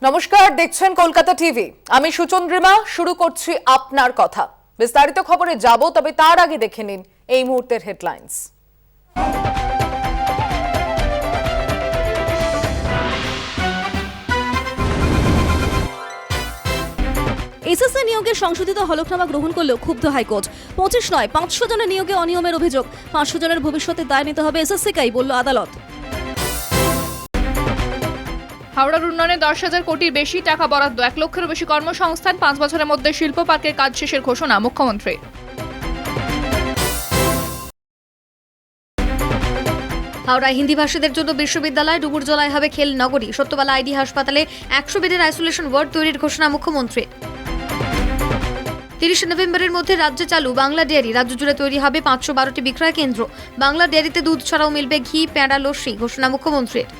নমস্কার, দেখছেন কলকাতা টিভি। আমি সুচন্দ্রিমা। শুরু করছি আপনার কথা। বিস্তারিত খবরে যাব, তবে তার আগে দেখে নিন এই মুহূর্তের হেডলাইন্স। এসএসসি নিয়োগে সংশোধিত হলফনামা গ্রহণ করলেও ক্ষুব্ধ হাইকোর্ট। 25 নয় 500 জনের নিয়োগে অনিয়মের অভিযোগ। 500 জনের ভবিষ্যতে দায় নিতে হবে এসএসসিকেই, বলল আদালত। হাওড়ার উন্নয়নে 10,000 কোটির বেশি টাকা বরাদ্দ, 1 লক্ষেরও বেশি কর্মসংস্থান, 5 বছরের মধ্যে শিল্প পার্কের কাজ শেষের ঘোষণা মুখ্যমন্ত্রী। হাওড়ায় হিন্দিভাষীদের জন্য বিশ্ববিদ্যালয়, ডুবুরজলায় হবে খেল নগরী। সত্যবালা আইডি হাসপাতালে 100 বেডের আইসোলেশন ওয়ার্ড তৈরির ঘোষণা মুখ্যমন্ত্রী। 30 নভেম্বরের মধ্যে রাজ্যে চালু বাংলা ডেয়ারি। রাজ্য জুড়ে তৈরি হবে 512টি বিক্রয় কেন্দ্র। বাংলা ডেয়ারিতে দুধ ছাড়াও মিলবে ঘি, পেঁড়া, লস্যি, ঘোষণা মুখ্যমন্ত্রীর।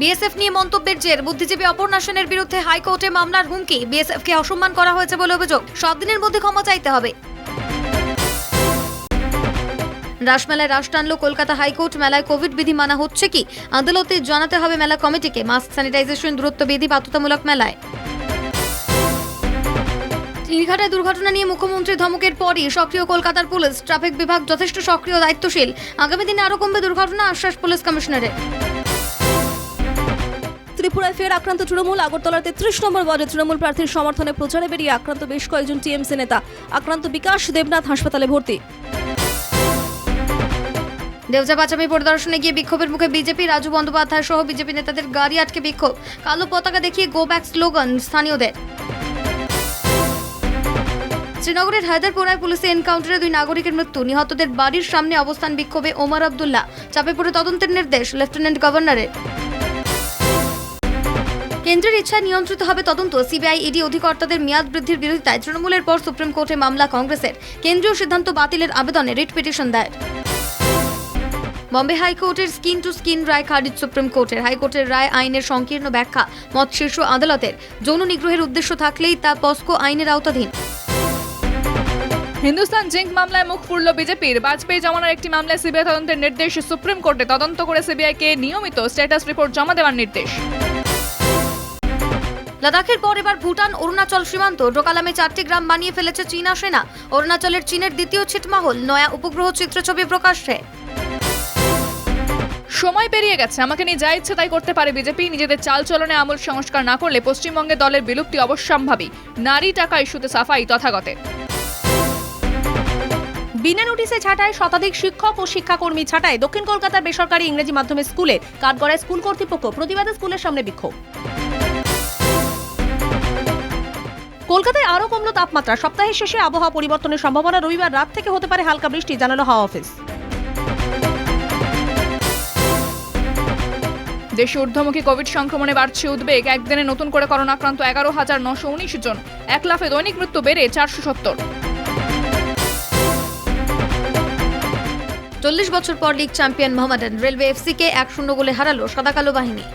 বিএসএফ নিয়ে মন্তব্যের জের বুদ্ধিজীবী অপর্ণা সেনের বিরুদ্ধে হাইকোর্টে মামলার হুমকি। বিএসএফকে অসম্মান করা হয়েছে বলে অভিযোগ। 7 দিনের মধ্যে ক্ষমা চাইতে হবে। রাসমেলায় রাশ টানল কলকাতা হাইকোর্ট। মেলায় কোভিড বিধি মানা হচ্ছে কি, আদালতে জানাতে হবে মেলা কমিটিকে। মাস্ক, স্যানিটাইজেশন, দূরত্ব বিধি বাধ্যতামূলক মেলায়। নীলঘাটায় দুর্ঘটনা নিয়ে মুখ্যমন্ত্রী ধমকের পরই সক্রিয় কলকাতার পুলিশ। ট্রাফিক বিভাগ যথেষ্ট সক্রিয়, দায়িত্বশীল। আগামী দিনে আরও কমবে দুর্ঘটনা, আশ্বাস পুলিশ কমিশনারের। ত্রিপুরায় ফের আক্রান্ত তৃণমূল। আগরতলার 33 নম্বর ওয়ার্ডে তৃণমূল প্রার্থীর সমর্থনে প্রচারে বেরিয়ে আক্রান্ত বেশ কয়েকজন টিএমসি নেতা। আক্রান্ত বিকাশ দেবনাথ হাসপাতালে ভর্তি। দেওজা বাঁচামি পরিদর্শনে গিয়ে বিক্ষোভের মুখে বিজেপি। রাজু বন্দ্যোপাধ্যায় সহ বিজেপি নেতাদের গাড়ি আটকে বিক্ষোভ। কালো পতাকা দেখিয়ে গো ব্যাক স্লোগান স্থানীয়দের। শ্রীনগরের হায়দারপুরায় পুলিশের এনকাউন্টারে 2 নাগরিকের মৃত্যু। নিহতদের বাড়ির সামনে অবস্থান বিক্ষোভে ওমর আব্দুল্লাহ। চাপে পড়ে তদন্তের নির্দেশ লেফটেন্যান্ট গভর্নরের। কেন্দ্রের ইচ্ছায় নিয়ন্ত্রিত হবে তদন্ত। সিবিআই, ইডি অধিকর্তাদের মেয়াদ বৃদ্ধির বিরোধিতায় তৃণমূলের পর সুপ্রিম কোর্টে মামলা কংগ্রেসের। কেন্দ্রীয় সিদ্ধান্ত বাতিলের আবেদনে রিট পিটিশন দায়ের। বম্বে হাইকোর্টের স্কিন টু স্কিন রায় খারিজ সুপ্রিম কোর্টের। হাইকোর্টের রায় আইনের সংকীর্ণ ব্যাখ্যা, মত শীর্ষ আদালতের। যৌন নিগ্রহের উদ্দেশ্য থাকলেই তা পস্কো আইনের আওতাধীন। হিন্দুস্তান জিঙ্ক মামলায় মুখ পুরল বিজেপির। বাজপেয়ী জমানার একটি মামলায় সিবিআই তদন্তের নির্দেশ। সুপ্রিম কোর্টে তদন্ত করে সিবিআইকে নিয়মিত স্ট্যাটাস রিপোর্ট জমা দেওয়ার নির্দেশ। লাদাখের পর এবার ভুটান অরুণাচল সীমান্ত। ডোকালামে 4টি গ্রাম বানিয়ে ফেলেছে চীনা সেনা। অরুণাচলের চীনের দ্বিতীয় ছিটমহল। নয়া উপগ্রহ চিত্রছবি প্রকাশ্যে। সময় পেরিয়ে গেছে, আমাকে নিয়ে যা ইচ্ছে তাই করতে পারে বিজেপি। নিজেদের চালচলনে আমূল সংস্কার না করলে পশ্চিমবঙ্গে দলের বিলুপ্তি অবশ্যম্ভাবী। নারী টাকা ইস্যুতে সাফাই তথাগতে। বিনা নোটিশে ছাঁটাই, শতাধিক শিক্ষক ও শিক্ষাকর্মী ছাঁটাই। দক্ষিণ কলকাতার বেসরকারি ইংরেজি মাধ্যমের স্কুলে কাঠগড়ায় স্কুল কর্তৃপক্ষ। প্রতিবাদে স্কুলের সামনে বিক্ষোভ। কলকাতায় আরও কমল তাপমাত্রা। সপ্তাহের শেষে আবহাওয়া পরিবর্তনের সম্ভাবনা। রবিবার রাত থেকে হতে পারে হালকা বৃষ্টি, জানালো হাওয়া অফিস। দেশে ঊর্ধ্বমুখী কোভিড সংক্রমণে বাড়ছে উদ্বেগ। একদিনে নতুন করে করোনা আক্রান্ত 11,919 জন। 1 লাফে দৈনিক মৃত্যু বেড়ে 470। 40 বছর পর লিগ চ্যাম্পিয়ন মোহামেডান। রেলওয়ে এফসিকে 1-0 গোলে হারালো সাদা কালো বাহিনী।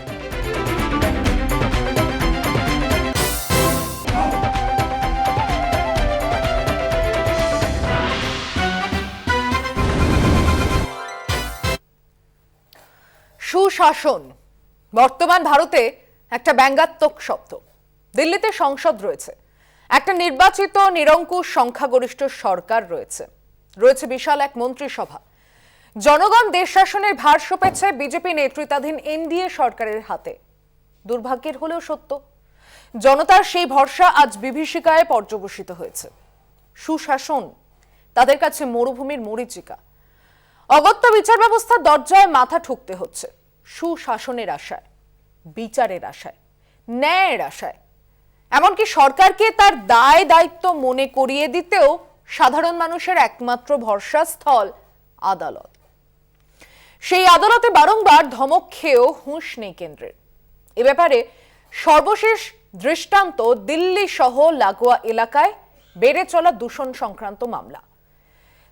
সুশাসন বর্তমান ভারতে একটা ব্যঙ্গাত্মক শব্দ। দিল্লিতে সংসদ রয়েছে, একটা নির্বাচিত নিরঙ্কুশ সংখ্যাগরিষ্ঠ সরকার রয়েছে, রয়েছে বিশাল এক মন্ত্রিসভা। জনগণ দেশ শাসনের ভার সঁপেছে বিজেপি নেতৃত্বাধীন এনডিএ সরকারের হাতে। দুর্ভাগ্যের হলেও সত্য, জনতার সেই ভরসা আজ বিভীষিকায় পর্যবসিত হয়েছে। সুশাসন তাদের কাছে মরুভূমির মরীচিকা। অগত্যা বিচার ব্যবস্থার দরজায় মাথা ঠুকতে হচ্ছে সুশাসনের আশায়, বিচারের আশায়, ন্যায়ের আশায়। এমনকি সরকারকে তার দায় দায়িত্ব মনে করিয়ে দিতেও সাধারণ মানুষের একমাত্র ভরসাস্থল আদালত। সেই আদালতে বারংবার ধমক খেয়েও হুঁশ নেই কেন্দ্রের। এ ব্যাপারে সর্বশেষ দৃষ্টান্ত দিল্লি সহ লাগোয়া এলাকায় বেড়ে চলা দূষণ সংক্রান্ত মামলা।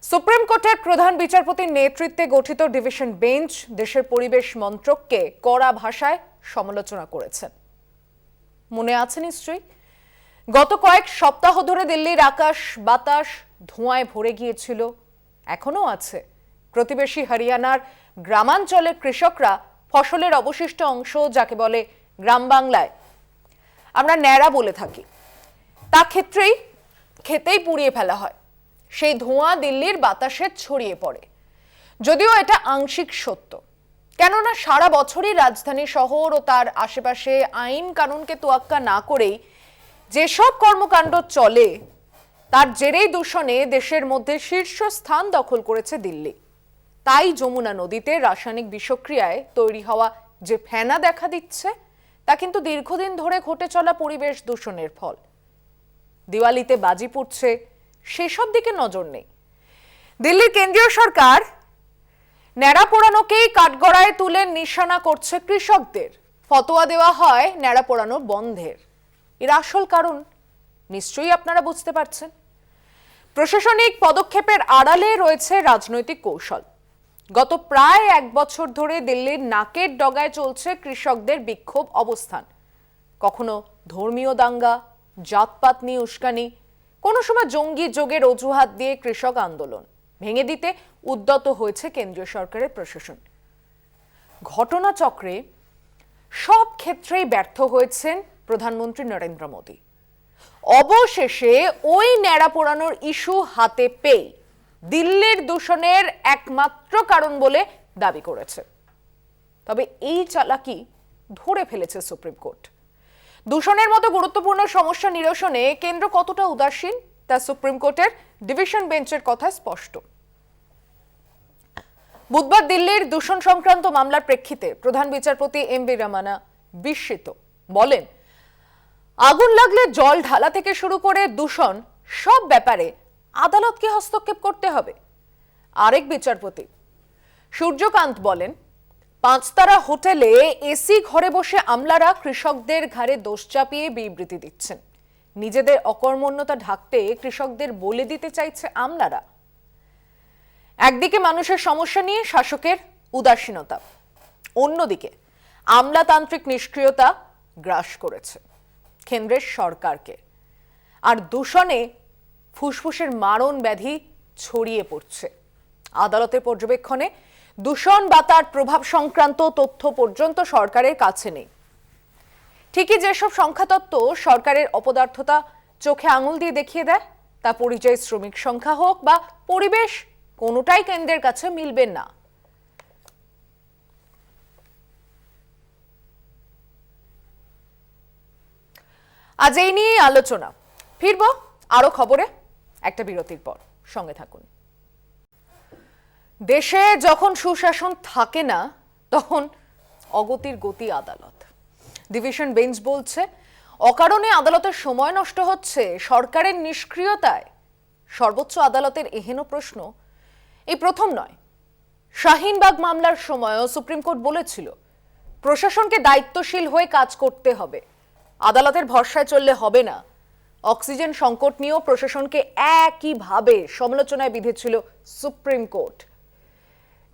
সুপ্রিম কোর্টের প্রধান বিচারপতির নেতৃত্বে গঠিত ডিভিশন বেঞ্চ দেশের পরিবেশ মন্ত্রককে কড়া ভাষায় সমালোচনা করেছেন। মনে আছে নিশ্চয়ই, গত কয়েক সপ্তাহ ধরে দিল্লির আকাশ বাতাস ধোঁয়ায় ভরে গিয়েছিল, এখনো আছে। প্রতিবেশী হরিয়ানার গ্রামাঞ্চলের কৃষকরা ফসলের অবশিষ্ট অংশ, যাকে বলে গ্রাম বাংলায় আমরা ন্যাড়া বলে থাকি, তা খেতেই পুড়িয়ে ফেলা হয়। সেই ধোঁয়া দিল্লির বাতাসে ছড়িয়ে পড়ে। যদিও এটা আংশিক সত্য, কেননা সারা বছরই রাজধানী শহর ও তার আশেপাশে আইন কানুনকে তোয়াক্কা না করেই যেসব কর্মকাণ্ড চলে, তার জেরেই দূষণে দেশের মধ্যে শীর্ষস্থান দখল করেছে দিল্লি। তাই যমুনা নদীতে রাসায়নিক বিষক্রিয়ায় তৈরি হওয়া যে ফেনা দেখা দিচ্ছে, তা কিন্তু দীর্ঘদিন ধরে ঘটে চলা পরিবেশ দূষণের ফল। দিওয়ালিতে বাজি পুড়ছে, সেসব দিকে নজর নেই। দিল্লির কেন্দ্রীয় সরকার ন্যাড়া পোড়ানোকেই কাঠগড়ায় তুলে নিশানা করছে কৃষকদের। ফতোয়া দেওয়া হয় ন্যাড়া পোড়ানো বন্ধের। এর আসল কারণ নিশ্চয়ই আপনারা বুঝতে পারছেন। প্রশাসনিক পদক্ষেপের আড়ালে রয়েছে রাজনৈতিক কৌশল। গত প্রায় 1 বছর ধরে দিল্লির নাকের ডগায় চলছে কৃষকদের বিক্ষোভ অবস্থান। কখনো ধর্মীয় দাঙ্গা, জাতপাত নিয়ে উস্কানি, কোনো সময় জঙ্গি যোগের অজুহাত দিয়ে কৃষক আন্দোলন ভেঙে দিতে উদ্যত হয়েছে কেন্দ্রীয় সরকারের প্রশাসন। ঘটনাচক্রে সব ক্ষেত্রেই ব্যর্থ হয়েছেন প্রধানমন্ত্রী নরেন্দ্র মোদী। অবশেষে ওই ন্যাড়া পোড়ানোর ইস্যু হাতে পেয়ে দিল্লির দূষণের একমাত্র কারণ বলে দাবি করেছে। তবে এই চালাকি ধরে ফেলেছে সুপ্রিম কোর্ট। দূষণের মতো গুরুত্বপূর্ণ সমস্যা নিরসনে কেন্দ্র কতটা উদাসীন, তা সুপ্রিম কোর্টের ডিভিশন বেঞ্চের কথায় স্পষ্ট। বুধবার দিল্লির দূষণ সংক্রান্ত মামলার প্রেক্ষিতে প্রধান বিচারপতি এম.ভি. রমনা বিস্মিত। বলেন, আগুন লাগলে জল ঢালা থেকে শুরু করে দূষণ সব ব্যাপারে আদালতকে হস্তক্ষেপ করতে হবে। আরেক বিচারপতি সূর্যকান্ত বলেন, 5 তারা হোটেলে এসি ঘরে বসে আমলারা কৃষকদের ঘাড়ে দোষ চাপিয়ে বিবৃতি দিচ্ছেন। নিজেদের অকর্মণ্যতা ঢাকতে কৃষকদের বলে দিতে চাইছে আমলারা। একদিকে মানুষের সমস্যা নিয়ে শাসকের উদাসীনতা, অন্যদিকে আমলাতান্ত্রিক নিষ্ক্রিয়তা গ্রাস করেছে কেন্দ্রের সরকারকে। আর দূষণে ফুসফুসের মারণ ব্যাধি ছড়িয়ে পড়ছে। আদালতের পর্যবেক্ষণে দূষণ বা তার প্রভাব সংক্রান্ত তথ্য পর্যন্ত সরকারের কাছে নেই। ঠিকই যেসব সংখ্যাতত্ত্ব সরকারের অপদার্থতা চোখে আঙুল দিয়ে দেখিয়ে দেয়, তা পরিযায়ী শ্রমিক সংখ্যা হোক বা পরিবেশ, কোনোটাই কেন্দ্রের কাছে মিলবে না। আজ এই নিয়ে আলোচনা। ফিরবো আরো খবরে একটা বিরতির পর, সঙ্গে থাকুন। দেশে যখন সুশাসন থাকে না, তখন অগতির গতি আদালত। ডিভিশন বেঞ্চ বলছে, অকারণে আদালতের সময় নষ্ট হচ্ছে সরকারের নিষ্ক্রিয়তায়। সর্বোচ্চ আদালতের এহেন প্রশ্ন এই প্রথম নয়। শাহিনবাগ মামলার সময়ও সুপ্রিম কোর্ট বলেছিল, প্রশাসনকে দায়িত্বশীল হয়ে কাজ করতে হবে, আদালতের ভরসায় চললে হবে না। অক্সিজেন সংকট নিয়েও প্রশাসনকে একইভাবে সমালোচনায় বিধেছিল সুপ্রিম কোর্ট।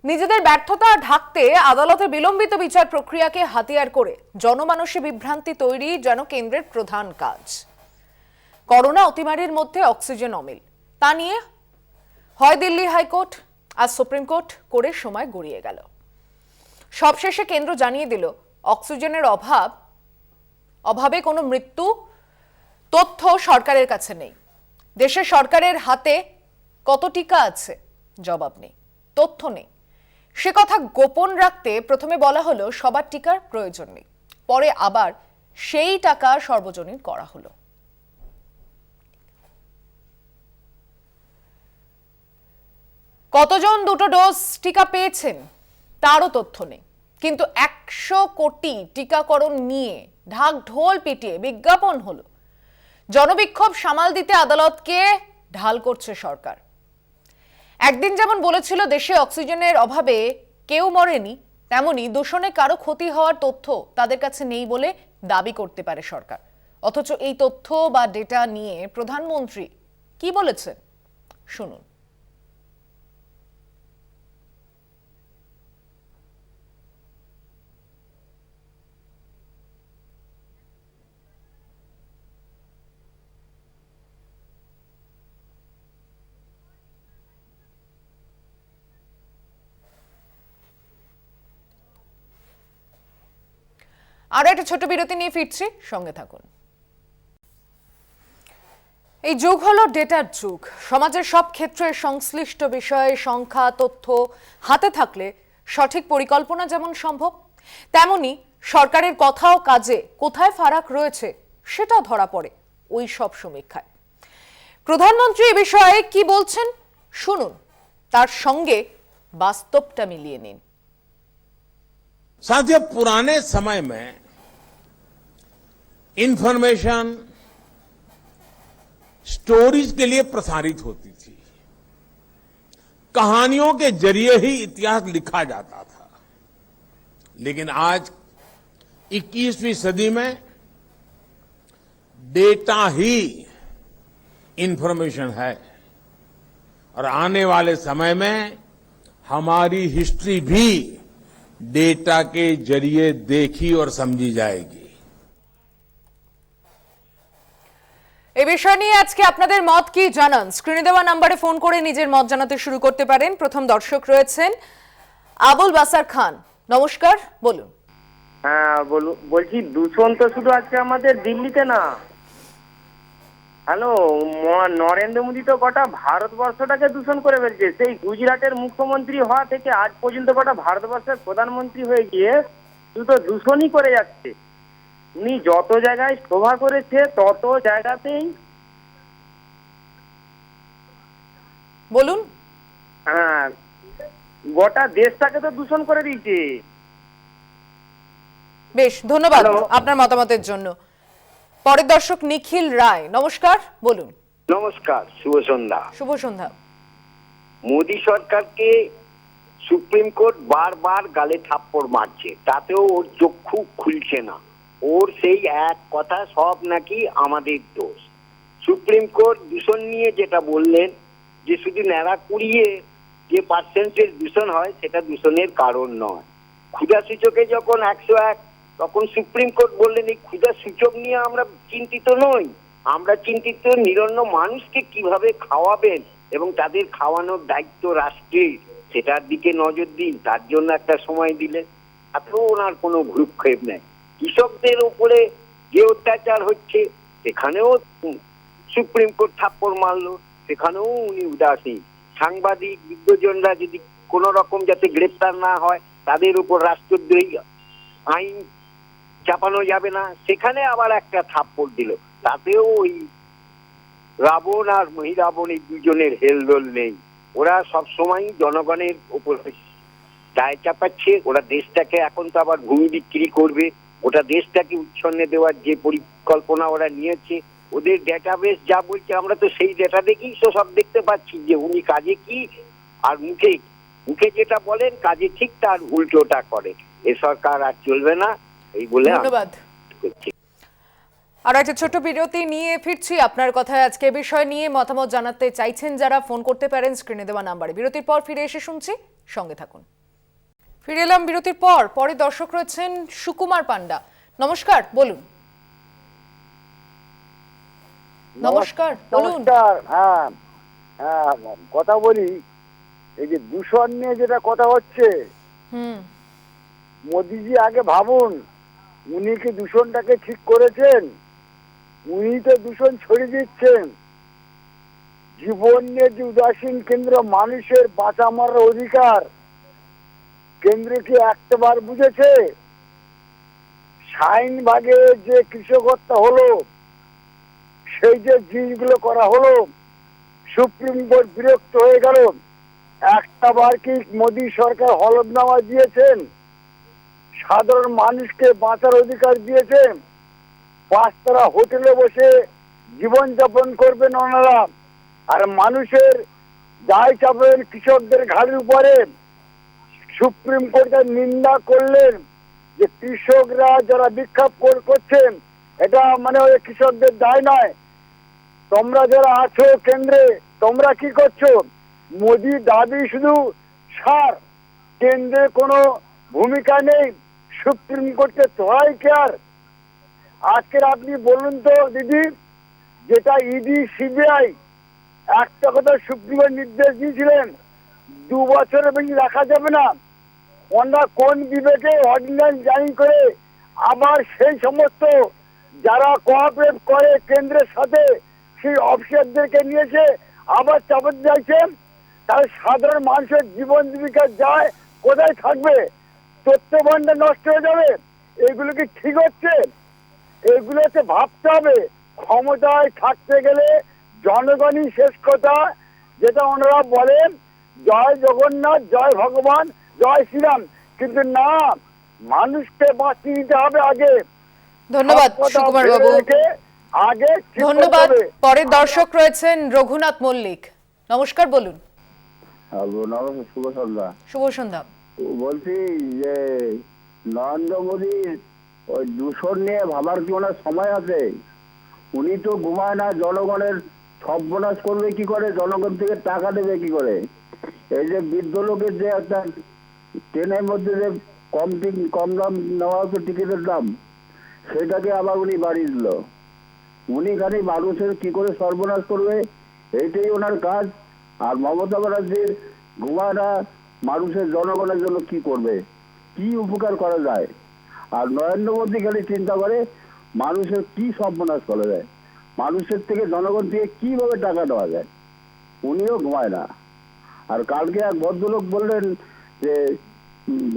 নিজেদের ব্যর্থতা ঢাকতে আদালতের বিলম্বিত বিচার প্রক্রিয়াকে হাতিয়ার করে জনমানসে বিভ্রান্তি তৈরি যেন কেন্দ্রের প্রধান কাজ। করোনা অতিমারির মধ্যে অক্সিজেন অমিল, তা নিয়ে হয় দিল্লি হাইকোর্ট, আজ সুপ্রিম কোর্ট করে সময় গড়িয়ে গেল। সবশেষে কেন্দ্র জানিয়ে দিল, অক্সিজেনের অভাবে কোনো মৃত্যু তথ্য সরকারের কাছে নেই। দেশের সরকারের হাতে কত টিকা আছে, জবাব নেই, তথ্য নেই। সে কথা গোপন রাখতে প্রথমে বলা হলো সবার টিকার প্রয়োজন নেই, পরে আবার সেই টাকা সর্বজনীন করা হলো। কতজন 2টো ডোজ টিকা পেয়েছেন তারও তথ্য নেই। কিন্তু 100 কোটি টিকাকরণ নিয়ে ঢাক ঢোল পিটিয়ে বিজ্ঞাপন হলো। জনবিক্ষোভ সামাল দিতে আদালতকে ঢাল করছে সরকার। একদিন যেমন বলেছিল দেশে অক্সিজেনের অভাবে কেউ মরেনি, তেমনি দূষণে কারো ক্ষতি হওয়ার তথ্য তাদের কাছে নেই বলে দাবি করতে পারে সরকার। অথচ এই তথ্য বা ডেটা নিয়ে প্রধানমন্ত্রী কি বলেছেন, শুনুন। আরো একটা ছোট বিরতি নিয়ে ফিরছি, সঙ্গে থাকুন। এই যুগ হলো ডেটার যুগ। সমাজের সব ক্ষেত্রে সংশ্লিষ্ট বিষয়ে সংখ্যা তথ্য হাতে থাকলে সঠিক পরিকল্পনা যেমন সম্ভব, তেমনি সরকারের কথা ও কাজে কোথায় ফারাক রয়েছে সেটাও ধরা পড়ে ওই সব সমীক্ষায়। প্রধানমন্ত্রী এ বিষয়ে কি বলছেন শুনুন, তার সঙ্গে বাস্তবটা মিলিয়ে নিন। साथियों, पुराने समय में इंफॉर्मेशन स्टोरीज के लिए प्रसारित होती थी। कहानियों के जरिए ही इतिहास लिखा जाता था। लेकिन आज 21वीं सदी में डेटा ही इंफॉर्मेशन है और आने वाले समय में हमारी हिस्ट्री भी डेटा के जरिए देखी और समझी जाएगी। এই বিষয় নিয়ে আজকে আপনাদের মত কি জানান, স্ক্রিনে দেওয়া নম্বরে ফোন করে নিজের মত জানাতে শুরু করতে পারেন। প্রথম দর্শক রয়েছেন আবুল বাসার খান, নমস্কার, বলুন। হ্যাঁ বলছি দূষণ তো শুধু আজকে আমাদের দিল্লিতে না, হ্যালো, নরেন্দ্র মোদী তো গোটা ভারতবর্ষটাকে দূষণ করে ফেলছে। সেই গুজরাটের মুখ্যমন্ত্রী হওয়া থেকে আজ পর্যন্ত গোটা ভারতবর্ষের প্রধানমন্ত্রী হয়ে গিয়ে শুধু দূষণই করে যাচ্ছে। উনি যত জায়গায় সভা করেছে তত জায়গাতেই বলুন। হ্যাঁ, গোটা দেশটাকে তো দূষণ করে দিয়েছে। বেশ, ধন্যবাদ হ্যালো। আপনার মতামতের জন্য। পরের দর্শক নিখিল রায়, নমস্কার, বলুন। নমস্কার, শুভ সন্ধ্যা। শুভ সন্ধ্যা। মোদী সরকারকে সুপ্রিম কোর্ট বারবার গালে থাপ্পড় মারছে, তাতেও ওর চক্ষু খুলছে না। ওর সেই এক কথা, সব নাকি আমাদের দোষ। সুপ্রিম কোর্ট দূষণ নিয়ে যেটা বললেন যে শুধু ন্যাড়া কুড়িয়ে যে পার্সেন্টেজ দূষণ হয় সেটা দূষণের কারণ নয়। ক্ষুধা সূচকে যখন 101, তখন সুপ্রিম কোর্ট বললেন এই ক্ষুধা সূচক নিয়ে আমরা চিন্তিত নই, আমরা চিন্তিত নিরন্ন মানুষকে কিভাবে খাওয়াবেন এবং তাদের খাওয়ানোর দায়িত্ব রাষ্ট্রের, সেটার দিকে নজর দিন। তার জন্য একটা সময় দিলেন, তাতেও ওনার কোনো ভ্রুক্ষেপ নেই। কৃষকদের উপরে যে অত্যাচার হচ্ছে সেখানেও সুপ্রিম কোর্ট থাপ্পড় মারলো, সেখানেও উনি উদাসীন। সাংবাদিক বিজ্ঞজনরা যদি কোন রকম যাতে গ্রেপ্তার না হয়, তাদের উপর রাষ্ট্রদ্রোহী আইন চাপানো যাবে না, সেখানে আবার একটা থাপ্পড় দিল। তাতেও ওই রাবণ আর মহিরাবণ এই দুজনের হেলদোল নেই। ওরা সবসময় জনগণের উপর দায় চাপাচ্ছে। ওরা দেশটাকে এখন তো আবার ভূমি বিক্রি করবে, ওটা দেশটাকে উচ্ছন্নে দেওয়ার যে পরিকল্পনা ওরা নিয়েছে, ওদের ডেটাবেস যা বলছে আমরা তো সেই ডেটা দেখেই তো সব দেখতে পাচ্ছি যে উনি কাজে কি আর মুখে যেটা বলেন কাজে ঠিক তার উল্টোটা করে। এ সরকার আর চলবে না, এই বলে ধন্যবাদ। আর একটা ছোট বিরতি নিয়ে ফিরছি। আপনার কথায় আজকে বিষয় নিয়ে মতামত জানাতে চাইছেন যারা, ফোন করতে পারেন স্ক্রিনে দেওয়া নাম্বারে। বিরতির পর ফিরে এসে শুনছি, সঙ্গে থাকুন। ফিরে এলাম বিরতির পর। পরে দর্শক রয়েছেন সুকুমার পান্ডা, নমস্কার, বলুন। নমস্কার, বলুন। হ্যাঁ হ্যাঁ, কথা বলি। এই যে দূষণ নিয়ে যেটা কথা হচ্ছে, মোদিজি আগে ভাবুন, উনি কি দূষণটাকে ঠিক করেছেন? উনি তো দূষণ ছড়িয়ে দিচ্ছেন। জীবন নিয়ে যে উদাসীন কেন্দ্র, মানুষের বাঁচা মরার অধিকার, কেন্দ্র কি একটাবার বুঝেছে? শাহিনবাগে যে কৃষক হত্যা হলো, সেই যে জিনিসগুলো করা হলো, সুপ্রিম কোর্ট বিরক্ত হয়ে গেল। একটা বার কি মোদী সরকার হলফনামা দিয়েছেন? সাধারণ মানুষকে বাঁচার অধিকার দিয়েছেন। 5 তারা হোটেলে বসে জীবনযাপন করবেন ওনারা, আর মানুষের দায় চাপেন কৃষকদের ঘাড়ের উপরে। সুপ্রিম কোর্টের নিন্দা করলেন যে কৃষকরা যারা বিক্ষোভ করছেন, এটা মানে ওই কৃষকদের দায় নয়। তোমরা যারা আছো কেন্দ্রে, তোমরা কি করছো? মোদি দাবি শুধু সার, কেন্দ্রে কোনো ভূমিকা নেই। সুপ্রিম কোর্টে তোরাই কেয়ার। আজকের আপনি বলুন তো দিদি, যেটা ইডি সিবিআই একটা কথা সুপ্রিম কোর্ট নির্দেশ দিয়েছিলেন 2 বছরের বেশি রাখা যাবে না। ওনারা কোন বিবেকে অর্ডিন্যান্স জারি করে আবার সেই সমস্ত যারা কোঅপারেট করে কেন্দ্রের সাথে সেই অফিসারদেরকে নিয়েছে আবার চাপাতে চাইছে। তাহলে সাধারণ মানুষের জীবন জীবিকা যায় কোথায় থাকবে? তথ্য ভান্ডার নষ্ট হয়ে যাবে। এগুলো কি ঠিক হচ্ছে? এগুলোতে ভাবতে হবে। ক্ষমতায় থাকতে গেলে জনগণই শেষ কথা, যেটা ওনারা বলেন জয় জগন্নাথ, জয় ভগবান, জয় শ্রীরাম, কিন্তু না, মানুষকে বাঁচিয়ে দিতে হবে আগে। ধন্যবাদ সব কথা সুকুমার ভেবে বাবু। রেখে আগে ঠিক করতে ধন্যবাদ। হবে। পরের দর্শক রয়েছেন রঘুনাথ মল্লিক। নমস্কার, বলুন। নমস্কার, শুভ সন্ধ্যা। শুভ সন্ধ্যা। বলছি যে নরেন্দ্র মোদীর ওই দূষণ নিয়ে ভাবার কি ওনার সময় আছে? উনি তো ঘুমায় না, জনগণের সর্বনাশ করবে কি করে, জনগণ থেকে টাকা দেবে কি করে? এই যে বৃদ্ধ লোকের যে একটা ট্রেনের মধ্যে যে কম দাম নেওয়া হতো টিকিটের দাম, সেটাকে আবার উনি বাড়িয়ে দিল। উনি খালি মানুষের কি করে সর্বনাশ করবে এইটাই ওনার কাজ। আর মমতা ব্যানার্জির ঘুমায় না, মানুষের জনগণের জন্য কি করবে, কি উপকার করা যায়। আর নরেন্দ্র মোদী খালি চিন্তা করে মানুষের কি সর্বনাশ করা যায়, মানুষের থেকে জনগণ থেকে কিভাবে টাকা দেওয়া যায়। উনিও ঘুমায় না। আর কালকে এক ভদ্রলোক বললেন যে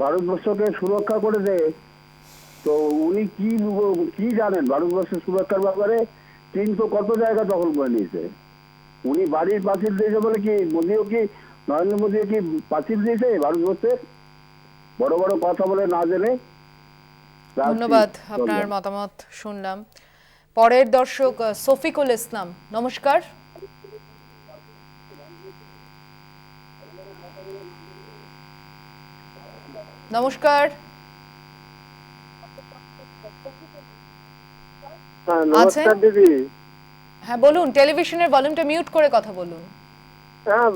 ভারতবর্ষকে সুরক্ষা করেছে, তো উনি কি জানেন ভারতবর্ষের সুরক্ষার ব্যাপারে? চীন তো কত জায়গা দখল করে নিয়েছে। উনি বাড়ির পাঁচিল দিয়েছে বলে কি মোদীও কি, নরেন্দ্র মোদীও কি পাঁচিল দিয়েছে ভারতবর্ষের? বড় বড় কথা বলে না জেনে। ধন্যবাদ, আপনার মতামত শুনলাম। পরের দর্শক শফিকুল ইসলাম। নমস্কার। নমস্কার। নমস্কার দিদি। হ্যাঁ বলুন, টেলিভিশনের ভলিউমটা মিউট করে কথা বলুন। হ্যাঁ,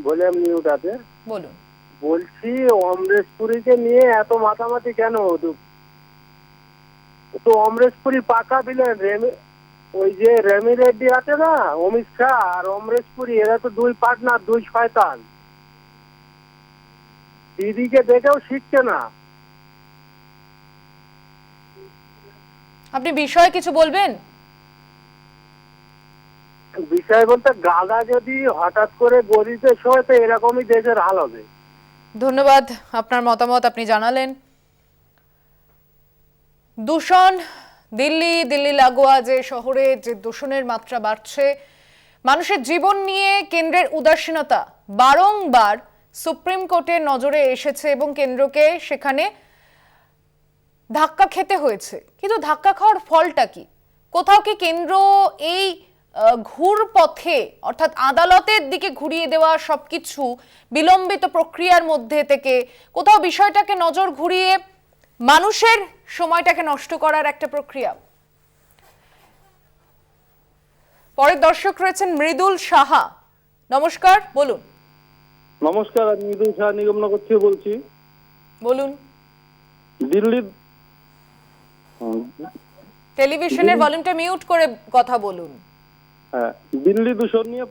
ভলিউম মিউট আছে। বলুন। বলছি অমরেশপুরীকে নিয়ে এত মাতামাতি কেন? তো অমরেশপুরি পাকা দিলেন, ওই যে রেমি রেড্ডি আছে না, অমিত শাহ আর অমরেশপুরি, এরা তো দুই পার্টনার, দুই শয়তান। দিদিকে দেখেও শিখছে না। আপনি বিষয়ে কিছু বলবেন? বিষয় বলতে গাদা যদি হঠাৎ করে গদিতে শোয় তো এরকমই দেশের হাল হবে। ধন্যবাদ, আপনার মতামত আপনি জানালেন। দূষণ, দিল্লি লাগোয়া যে শহরে যে দূষণের মাত্রা বাড়ছে, মানুষের জীবন নিয়ে কেন্দ্রের উদাসীনতা বারংবার সুপ্রিম কোর্টের নজরে এসেছে এবং কেন্দ্রকে সেখানে ধাক্কা খেতে হয়েছে। কিন্তু ধাক্কা খাওয়ার ফলটা কি? কোথাও কি কেন্দ্র এই ঘুর পথে, অর্থাৎ আদালতের দিকে ঘুরিয়ে দেওয়া সবকিছু বিলম্বিত প্রক্রিয়ার মধ্যে থেকে কোথাও বিষয়টাকে নজর ঘুরিয়ে মানুষের সময়টাকে নষ্ট করার একটা প্রক্রিয়া? পরের দর্শক রয়েছেন মৃদুল সাহা। নমস্কার, বলুন। নমস্কার, আমি মৃদুল সাহা নিগমনগর থেকে বলছি। বলুন। দিল্লি, টেলিভিশনের ভলিউমটা মিউট করে কথা বলুন। হ্যাঁ, দিল্লি দূষণ নিয়ে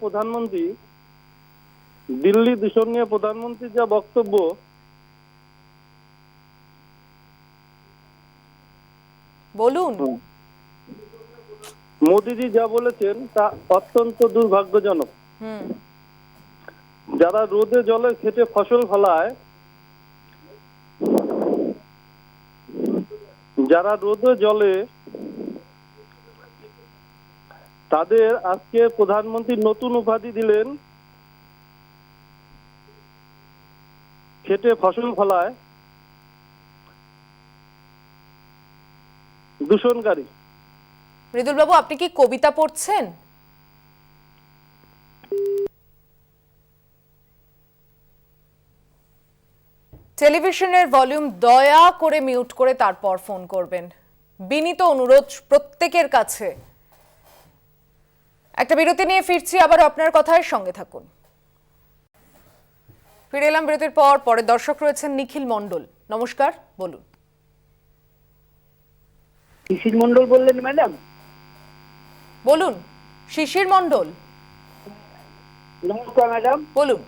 প্রধানমন্ত্রী যা বক্তব্য, বলুন। মোদিজি যা বলেছেন তা অত্যন্ত দুর্ভাগ্যজনক। যারা রোদে জলে খেটে ফসল ফলায়, যারা রোদে জলে, তাদের আজকে প্রধানমন্ত্রী নতুন উপাধি দিলেন, খেটে ফসল ফলায় দূষণকারী। মৃদুল বাবু, আপনি কি কবিতা পড়ছেন? টেলিভিশনের ভলিউম দয়া করে মিউট করে তারপর ফোন করবেন, বিনীত অনুরোধ প্রত্যেকের কাছে। একটা বিরতি নিয়ে ফিরছি, আবার আপনার কথায় সঙ্গে থাকুন। ফিরে এলাম বিরতির পর। পরের দর্শক রয়েছেন নিখিল মণ্ডল। নমস্কার, বলুন। শিশির মণ্ডল বললেন ম্যাডাম? বলুন, শিশির মণ্ডল। নমস্কার ম্যাডাম, বলুন।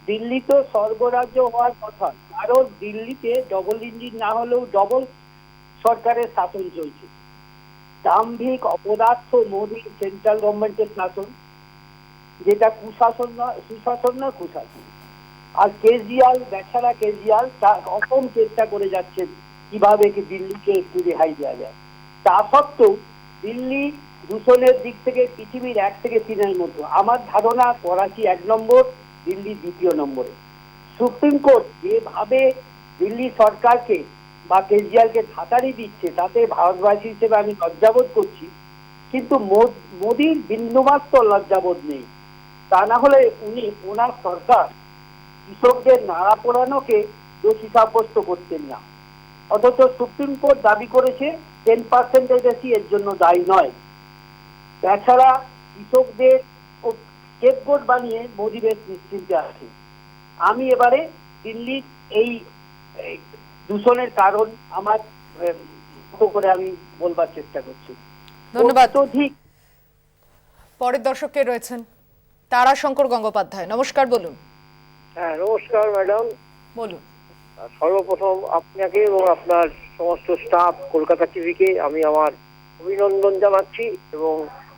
দিল্লি তো স্বর্গরাজ্য হওয়ার কথা, কারণ দিল্লিতে ডবল ইঞ্জিন না হলেও ডবল সরকারের শাসন চলছে। দাম্ভিক অপদার্থ মোদী সেন্ট্রাল গভর্নমেন্টের শাসন, যেটা কুশাসন নয়, সুশাসন নয়, কুশাসন। আর কেজরিওয়াল, বেচারা কেজরিওয়াল তার অসম চেষ্টা করে যাচ্ছেন কিভাবে কি দিল্লিকে একটু রেহাই দেওয়া যায়। তা সত্ত্বেও দিল্লি দূষণের দিক থেকে পৃথিবীর 1 থেকে 3-এর মতো। আমার ধারণা করাচি 1 নম্বর, দিল্লি 2 নম্বরে। সুপ্রিম কোর্ট যেভাবে দিল্লি সরকারকে বা কেজরিওয়ালকে ধাতারি দিচ্ছে, তাতে ভারতবাসী হিসেবে আমি লজ্জাবোধ করছি, কিন্তু মোদির বিন্দুমাত্র লজ্জাবোধ নেই। তা না হলে ওনার সরকার কৃষকদের নাড়া পোড়ানোকে দোষী সাব্যস্ত করতেন না। অথচ সুপ্রিম কোর্ট দাবি করেছে 10%-এর বেশি এর জন্য দায়ী নয়। তাছাড়া কৃষকদের স্কেপগোট বানিয়ে মোদি বেশ নিশ্চিন্তে আছে। আমি এবারে দিল্লির এই দূষণের কারণ আমার করে আমি বলবার চেষ্টা করছি। ধন্যবাদ। অত্যধিক। পরের দর্শকে রয়েছেন তারাশঙ্কর গঙ্গোপাধ্যায়। নমস্কার, বলুন। হ্যাঁ, নমস্কার ম্যাডাম। বলুন। সর্বপ্রথম আপনাকে এবং আপনার সমস্ত স্টাফ কলকাতা টিভিকে আমি আমার অভিনন্দন জানাচ্ছি, এবং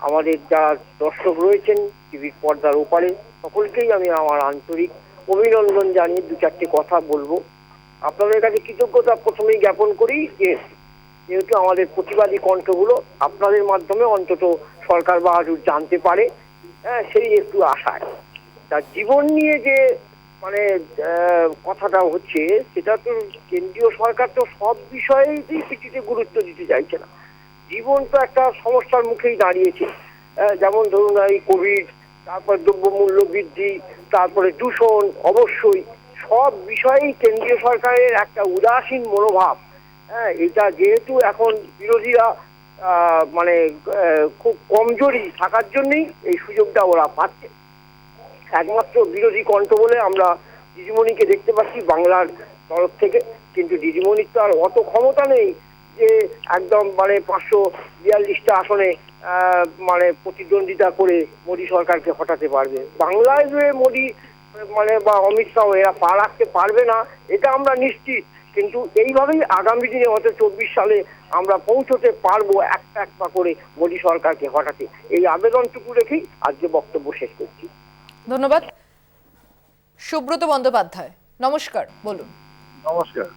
আমাদের যারা দর্শক রয়েছেন টিভির পর্দার ওপারে সকলকেই আমি আমার আন্তরিক অভিনন্দন জানিয়ে 2-4টে কথা বলবো। আপনাদের কাছে কৃতজ্ঞতা প্রথমেই জ্ঞাপন করি যে যেহেতু আমাদের প্রতিবাদী কণ্ঠগুলো আপনাদের মাধ্যমে অন্তত সরকার বাহাদুর জানতে পারে, হ্যাঁ, সেই একটু আশায়। তার জীবন নিয়ে যে মানে কথাটা হচ্ছে, সেটা তো কেন্দ্রীয় সরকার তো সব বিষয়েই কিছুতে গুরুত্ব দিতে চাইছে না। জীবন তো একটা সমস্যার মুখেই দাঁড়িয়েছে। যেমন ধরুন এই কোভিড, তারপর দ্রব্যমূল্য বৃদ্ধি, তারপরে দূষণ, অবশ্যই সব বিষয়েই কেন্দ্রীয় সরকারের একটা উদাসীন মনোভাব। হ্যাঁ, এটা যেহেতু এখন বিরোধীরা মানে খুব কমজোরি থাকার জন্যই এই সুযোগটা ওরা পাচ্ছে। একমাত্র বিরোধী কণ্ঠ বলে আমরা দিদিমণিকে দেখতে পাচ্ছি বাংলার তরফ থেকে, কিন্তু দিদিমণির তো আর অত ক্ষমতা নেই যে একদম মানে 542টা আসনে মানে প্রতিদ্বন্দ্বিতা করে মোদী সরকারকে হটাতে পারবে। বাংলায় যে মোদী মানে বা অমিত শাহ এরা পা রাখতে পারবে না, এটা আমরা নিশ্চিত। কিন্তু এইভাবেই আগামী দিনে হয়তো 24 সালে আমরা পৌঁছতে পারবো একটা পা করে মোদী সরকারকে হটাতে। এই আবেদনটুকু রেখেই আজকে বক্তব্য শেষ করছি। ধন্যবাদ। সুব্রত বন্দ্যোপাধ্যায়, নমস্কার, বলুন। নমস্কার।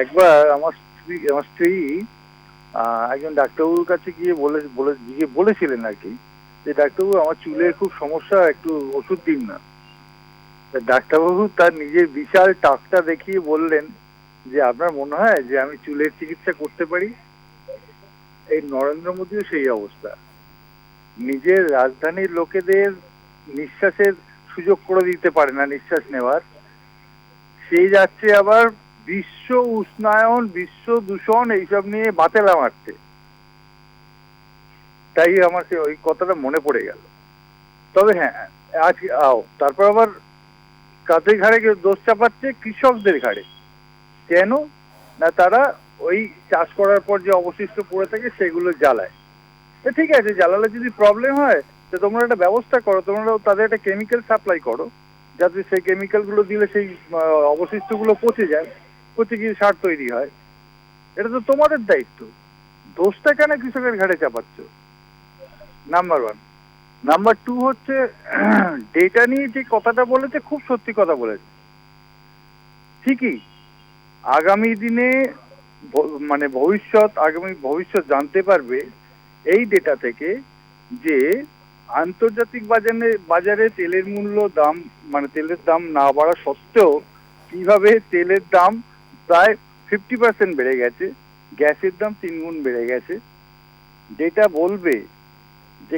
একবার আমার স্ত্রী একজন ডাক্তারবাবুর কাছে গিয়ে বলেছিলেন আর কি, যে ডাক্তারবাবু আমার চুলের খুব সমস্যা, একটু ওষুধ দিন না। ডাক্তারবাবু তার নিজের বিশাল টাকটা দেখিয়ে বললেন যে আপনার মনে হয় যে আমি চুলের চিকিৎসা করতে পারি? এই নরেন্দ্র মোদীও সেই অবস্থা। নিজের রাজধানীর লোকেদের নিঃশ্বাসের সুযোগ করে দিতে পারে না, নিঃশ্বাস নেওয়ার। সেই যাচ্ছে আবার বিশ্ব উষ্ণায়ন, বিশ্ব দূষণ এইসব নিয়ে বাতেলা মারছে। তাই আমার ওই কথাটা মনে পড়ে গেল। তবে হ্যাঁ, আজকে তারপর আবার কাদের ঘাড়ে দোষ চাপাচ্ছে? কৃষকদের ঘাড়ে। কেন না, তারা ওই চাষ করার পর যে অবশিষ্ট পড়ে থাকে সেগুলো জ্বালায়। ঠিক আছে, জ্বালালে যদি প্রবলেম হয় তো তোমরা একটা ব্যবস্থা করো, তোমরা তাদের একটা কেমিক্যাল সাপ্লাই করো, যাতে সেই কেমিক্যালগুলো দিলে সেই অবশিষ্টগুলো পচে যায়, পচে গিয়ে সার তৈরি হয়। এটা তো তোমাদের দায়িত্ব। দোষটা কেন কৃষকের ঘাড়ে চাপাচ্ছ? নাম্বার 1। নাম্বার 2 হচ্ছে ডেটা নিয়ে যে কথাটা বলেছে, খুব সত্যি কথা বলেছে। ঠিকই, আগামী দিনে মানে আগামী ভবিষ্যৎ জানতে পারবে এই ডেটা থেকে যে আন্তর্জাতিক বাজারে তেলের দাম মানে তেলের দাম না বাড়া সত্ত্বেও কিভাবে তেলের দাম প্রায় 50% বেড়ে গেছে, গ্যাসের দাম 3 গুণ বেড়ে গেছে। ডেটা বলবে যে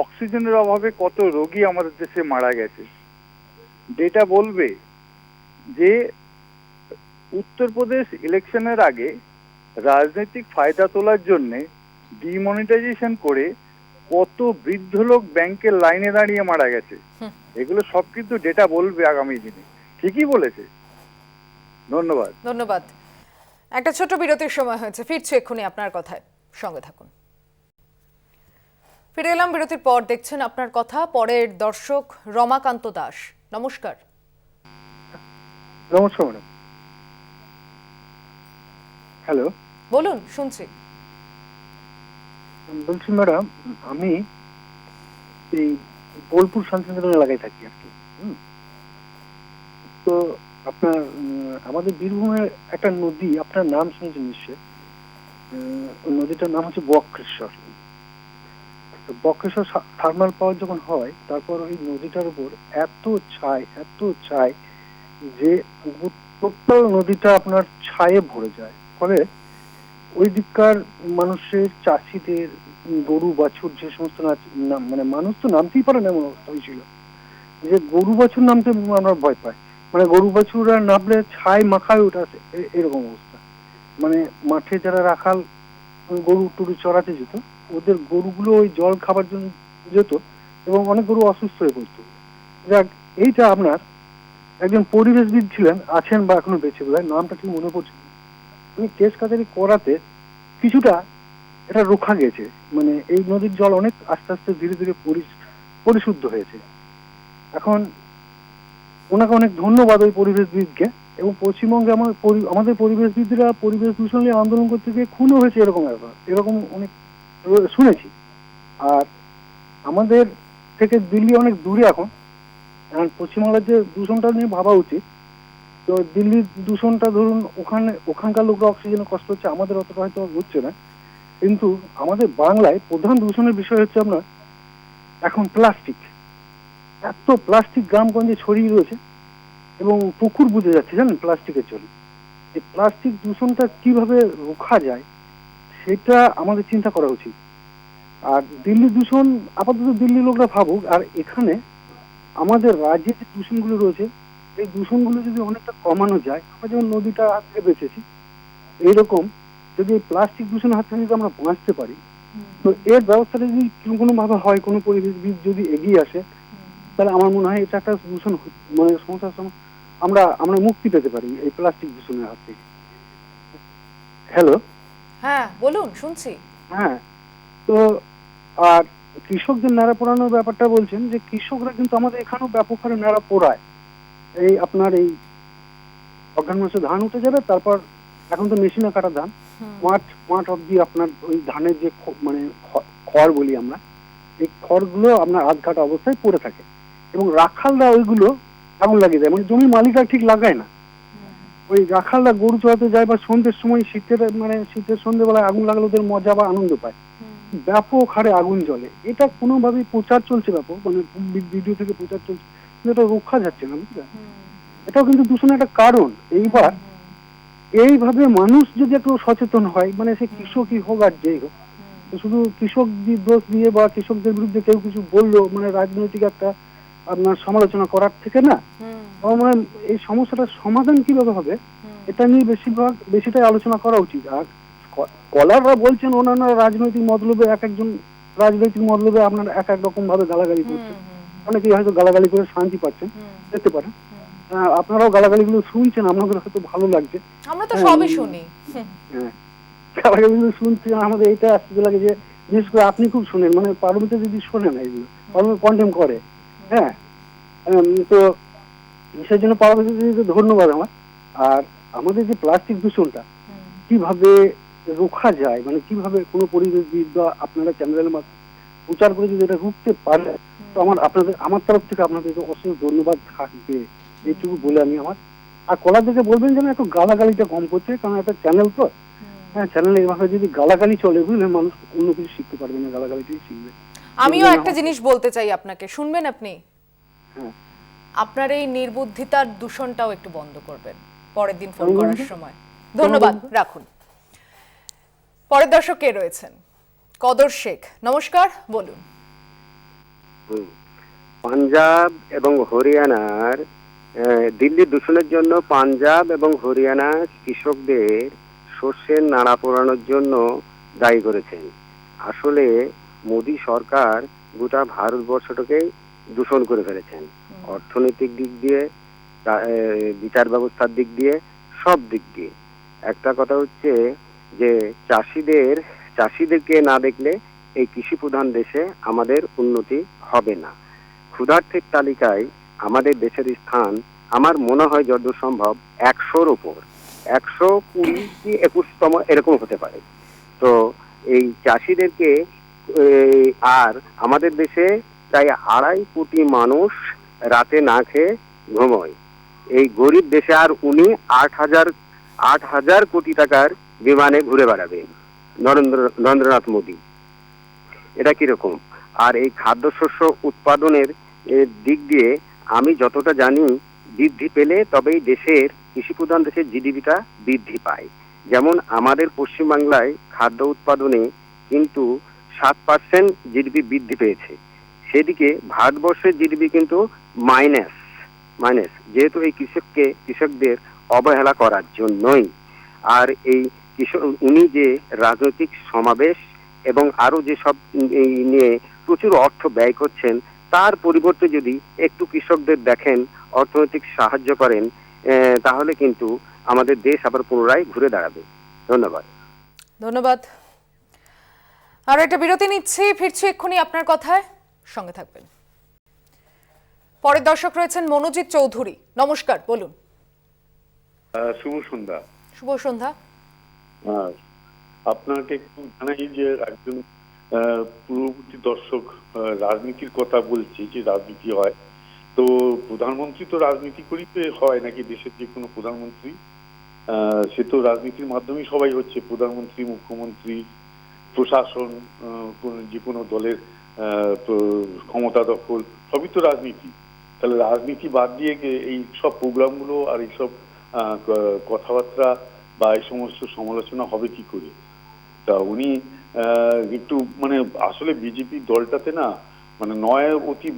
অক্সিজেনের অভাবে কত রোগী আমাদের দেশে মারা গেছে। ডেটা বলবে যে উত্তরপ্রদেশ ইলেকশনের আগে রাজনৈতিক ফায়দা তোলার জন্য ডিমনিটাইজেশন করে কত বৃদ্ধ লোক ব্যাংকের লাইনে দাঁড়িয়ে মারা গেছে। এগুলো সব কিন্তু ডেটা বলবে আগামী দিনে। ঠিকই বলেছে। ধন্যবাদ। ধন্যবাদ। একটা ছোট বিরতির সময় হয়েছে, ফিরছি এক্ষুনি আপনার কথায়, সঙ্গে থাকুন। ফিরে এলাম বিরতির পর। দেখছেন আপনার কথা। পরের দর্শক রমাকান্ত দাস, নমস্কার। নমস্কার ম্যাডাম। হ্যালো, বলুন, শুনছি। বলছি ম্যাডাম, আমি এই বোলপুর শান্তিনিকেতন এলাকায় থাকি আর কি। তো আপনার আমাদের বীরভূমের একটা নদী, আপনার নাম শুনেছেন নিশ্চয়, ওই নদীটার নাম হচ্ছে বক্রেশ্বর। তো বক্রেশ্বর থার্মাল পাওয়ার যখন হয়, তারপর ওই নদীটার উপর এত ছাই যে টোটাল নদীটা আপনার ছায়ে ভরে যায়। ফলে ওই দিককার মানুষের, চাষিদের, গরু বাছুর, যে সমস্ত মানে মানুষ তো নামতেই পারে না, এমন অবস্থা হয়েছিল যে গরু বাছুর নামতে আমরা ভয় পাই। মানে গরু বাছুররা নামলে ছাই মাখায় ওঠা, এরকম অবস্থা। মানে মাঠে যারা রাখাল গরু টুরু চড়াতে যেত, ওদের গরুগুলো ওই জল খাবার জন্য যেত এবং অনেক গরু অসুস্থ হয়ে পড়তো। যাক, এইটা আপনার একজন পরিবেশবিদ ছিলেন, আছেন বা এখনো বেঁচে, বোধ হয় নামটা ঠিক মনে পড়ছে না। আমি কেস কাছারি করাতে কিছুটা এটা রক্ষা গেছে। মানে এই নদীর জল অনেক আস্তে আস্তে ধীরে ধীরে পরিশুদ্ধ হয়েছে। এখন ওনাকে অনেক ধন্যবাদ ওই পরিবেশবিদকে। এবং পশ্চিমবঙ্গে আমাদের পরিবেশবিদরা পরিবেশ দূষণ নিয়ে আন্দোলন করতে গিয়ে খুনও হয়েছে, এরকম অনেক শুনেছি। আর আমাদের থেকে দিল্লি অনেক দূরে এখন পশ্চিমবাংলার যে দূষণটা নিয়ে ভাবা উচিত। তো দিল্লির দূষণটা ধরুন, ওখানকার লোকরা অক্সিজেনের কষ্ট হচ্ছে, আমাদের অতটা হয়তো হচ্ছে না। কিন্তু আমাদের বাংলায় প্রধান দূষণের বিষয় হচ্ছে আপনার এখন প্লাস্টিক। এত প্লাস্টিক গ্রামগঞ্জে ছড়িয়ে রয়েছে এবং পুকুর বুঝে যাচ্ছে, জানেন, প্লাস্টিকের জন্য। এই প্লাস্টিক দূষণটা কিভাবে রোখা যায় সেটা আমাদের চিন্তা করা উচিত। আর দিল্লি দূষণ আপাতত দিল্লির লোকরা ভাবুক। আর এখানে আমাদের রাজ্যে যে দূষণগুলো রয়েছে, এই দূষণগুলো যদি অনেকটা কমানো যায়, আমরা যেমন নদীটা হাত থেকে বেঁচেছি, এইরকম যদি প্লাস্টিক দূষণের হাত থেকে যদি আমরা বাঁচতে পারি, তো এর ব্যবস্থাটা যদি কোনোভাবে হয়, কোনো পরিবেশবিদ যদি এগিয়ে আসে, তাহলে আমার মনে হয় এটা একটা দূষণ মানে সমস্যার আমরা মুক্তি পেতে পারি এই প্লাস্টিক দূষণের হাত থেকে। হ্যালো, হ্যাঁ বলুন, শুনছি। হ্যাঁ, তো আর কৃষকদের ন্যাড়া পোড়ানোর ব্যাপারটা বলছেন, যে কৃষকরা কিন্তু আমাদের এখানেও ব্যাপক হারে ন্যাড়া পোড়ায়। এই আপনার এই অঘ্রাণ মাসে ধান উঠে যাবে, তারপর এখন তো মেশিনে কাটা ধান, মাঠ অব্দি আপনার ওই ধানের যে মানে খড় বলি আমরা, এই খড়গুলো আপনার আধ কাটা অবস্থায় পড়ে থাকে এবং রাখালরা ওইগুলো আগুন লাগিয়ে দেয়। মানে জমির মালিকরা ঠিক লাগায় না, ওই রাখালরা গরু চড়াতে যায় বা সন্ধ্যের সময় শীতের সন্ধ্যেবেলায় আগুন লাগালে ওদের মজা বা আনন্দ পায়। ব্যাপক হারে আগুন জ্বলে। এটা কোনোভাবেই প্রচার চলছে, ব্যাপক মানে ভিডিও থেকে প্রচার চলছে, কিন্তু এটা রক্ষা যাচ্ছে না, বুঝলেন? এটাও কিন্তু দূষণের একটা কারণ। এইবার এইভাবে মানুষ যদি একটু সচেতন হয়, মানে সে কৃষকই হোক আর যেই হোক, শুধু কৃষক দোষ দিয়ে বা কৃষকদের বিরুদ্ধে কেউ কিছু বললো মানে রাজনৈতিক একটা আপনার সমালোচনা করার থেকে না, মানে এই সমস্যাটার সমাধান কিভাবে হবে এটা নিয়ে বেশিটাই আলোচনা করা উচিত। আর স্কলাররা বলছেন অন্যান্য রাজনৈতিক মতলবে, একজন রাজনৈতিক মতলবে আপনার এক রকম ভাবে গালাগালি করছেন, অনেকেই হয়তো গালাগালি করে শান্তি পাচ্ছেন, দেখতে পারেন। আপনারাও গালাগালিগুলো শুনছেন, আপনাদের হয়তো ভালো লাগছে, আমরা তো সবই শুনি। হ্যাঁ, গালাগালিগুলো শুনছি, আমাদের এইটা আসতে লাগে যে বিশেষ করে আপনি খুব শুনেন, মানে পারমিতা যদি শোনেন এইগুলো, পারমিতা কন্টেম করে। হ্যাঁ, তো সেই জন্য পারমিতা দিদিকে ধন্যবাদ আমার। আর আমাদের যে প্লাস্টিক দূষণটা কিভাবে রোখা যায়, মানে কিভাবে কোনো পরিবেশবিদ বা আপনারা চ্যানেলের মাধ্যমে প্রচার করে যদি এটা রুখতে পারে, তো আমার তরফ থেকে আপনাদেরকে অশেষ ধন্যবাদ থাকবে, এইটুকু বলে আমি আমার। আর কলারদেরকে বলবেন যেন একটু গালাগালিটা কম করছে, কারণ একটা চ্যানেল তো, হ্যাঁ, চ্যানেলে এইভাবে যদি গালাগালি চলে, বুঝলে, মানুষ অন্য কিছু শিখতে পারবে না, গালাগালিটাই শিখবে। আমিও একটা জিনিস বলতে চাই আপনাকে, শুনবেন আপনি? হ্যাঁ, আপনার এই নির্বুদ্ধিতার দূষণটাও একটু বন্ধ করবেন পরের দিন ফোন করার সময়। ধন্যবাদ, রাখুন। পরের দর্শক কে রয়েছেন? কদর শেখ, নমস্কার, বলুন। পাঞ্জাব এবং হরিয়ানার দিল্লির দূষণের জন্য পাঞ্জাব এবং হরিয়ানা কৃষকদের শস্যের নাড়া পোড়ানোর জন্য দায়ী করেছেন। আসলে মোদী সরকার গোটা ভারতবর্ষটাকেই দূষণ করে ফেলেছেন, অর্থনৈতিক দিক দিয়ে, বিচার ব্যবস্থার দিক দিয়ে, সব দিক দিয়ে। একটা কথা হচ্ছে যে চাষিদেরকে না দেখলে এই কৃষি প্রধান দেশে আমাদের উন্নতি হবে না। ক্ষুধার্থের তালিকায় আমাদের দেশের স্থান আমার মনে হয় যতদূর সম্ভব 100-র উপর। 120 কি 21তম এরকম হতে পারে। তো এই চাষিদেরকে আর আমাদের দেশে প্রায় 2.5 কোটি মানুষ রাতে না খেয়ে ঘুমোয়। এই গরিব দেশে আর উনি 8,000 কোটি টাকার বিমানে ঘুরে বেড়াবেন, নরেন্দ্রনাথ মোদী। এটা কিরকম? আর এই খাদ্যশস্য উৎপাদনের দিক দিয়ে আমি যতটা জানি, বৃদ্ধি পেলে তবেই দেশের কৃষিপ্রধান দেশের জিডিপিটা বৃদ্ধি পায়। যেমন আমাদের পশ্চিমবাংলায় খাদ্য উৎপাদনে কিন্তু 7% জিডিপি বৃদ্ধি পেয়েছে, সেদিকে ভারতবর্ষের জিডিপি কিন্তু মাইনাস, যেহেতু এই কৃষকদের অবহেলা করার জন্যই। আর এই উনি যে রাজনৈতিক সমাবেশ এবং আরো যে সব নিয়ে প্রচুর অর্থ ব্যয় করছেন, তার পরিবর্তে যদি একটু কৃষকদের দেখেন, অর্থনৈতিক সাহায্য করেন, তাহলে কিন্তু আমাদের দেশ আবার পুনরায় ঘুরে দাঁড়াবে। ধন্যবাদ। আর একটা বিরতি নিচ্ছি, ফিরছি এক্ষুনি আপনার কথায়, সঙ্গে থাকবেন। পরের দর্শক রয়েছেন মনোজিৎ চৌধুরী। নমস্কার, বলুন। শুভ সন্ধ্যা। শুভ সন্ধ্যা। আপনাকে একটু জানাই যে একজন পূর্ববর্তী দর্শক রাজনীতির কথা বলছি, যে রাজনীতি হয়, তো প্রধানমন্ত্রী তো রাজনীতি করিতে হয় নাকি? দেশের যে কোনো প্রধানমন্ত্রী, সে তো রাজনীতির মাধ্যমেই সবাই হচ্ছে, প্রধানমন্ত্রী, মুখ্যমন্ত্রী, প্রশাসন, যে কোনো দলের ক্ষমতা দখল, সবই তো রাজনীতি। তাহলে রাজনীতি বাদ দিয়ে এই সব প্রোগ্রামগুলো আর এইসব কথাবার্তা বা এই সমস্ত সমালোচনা হবে কি করে? তা উনি একটু মানে আসলে বিজেপি দলটাতে না, মানে নয় অতি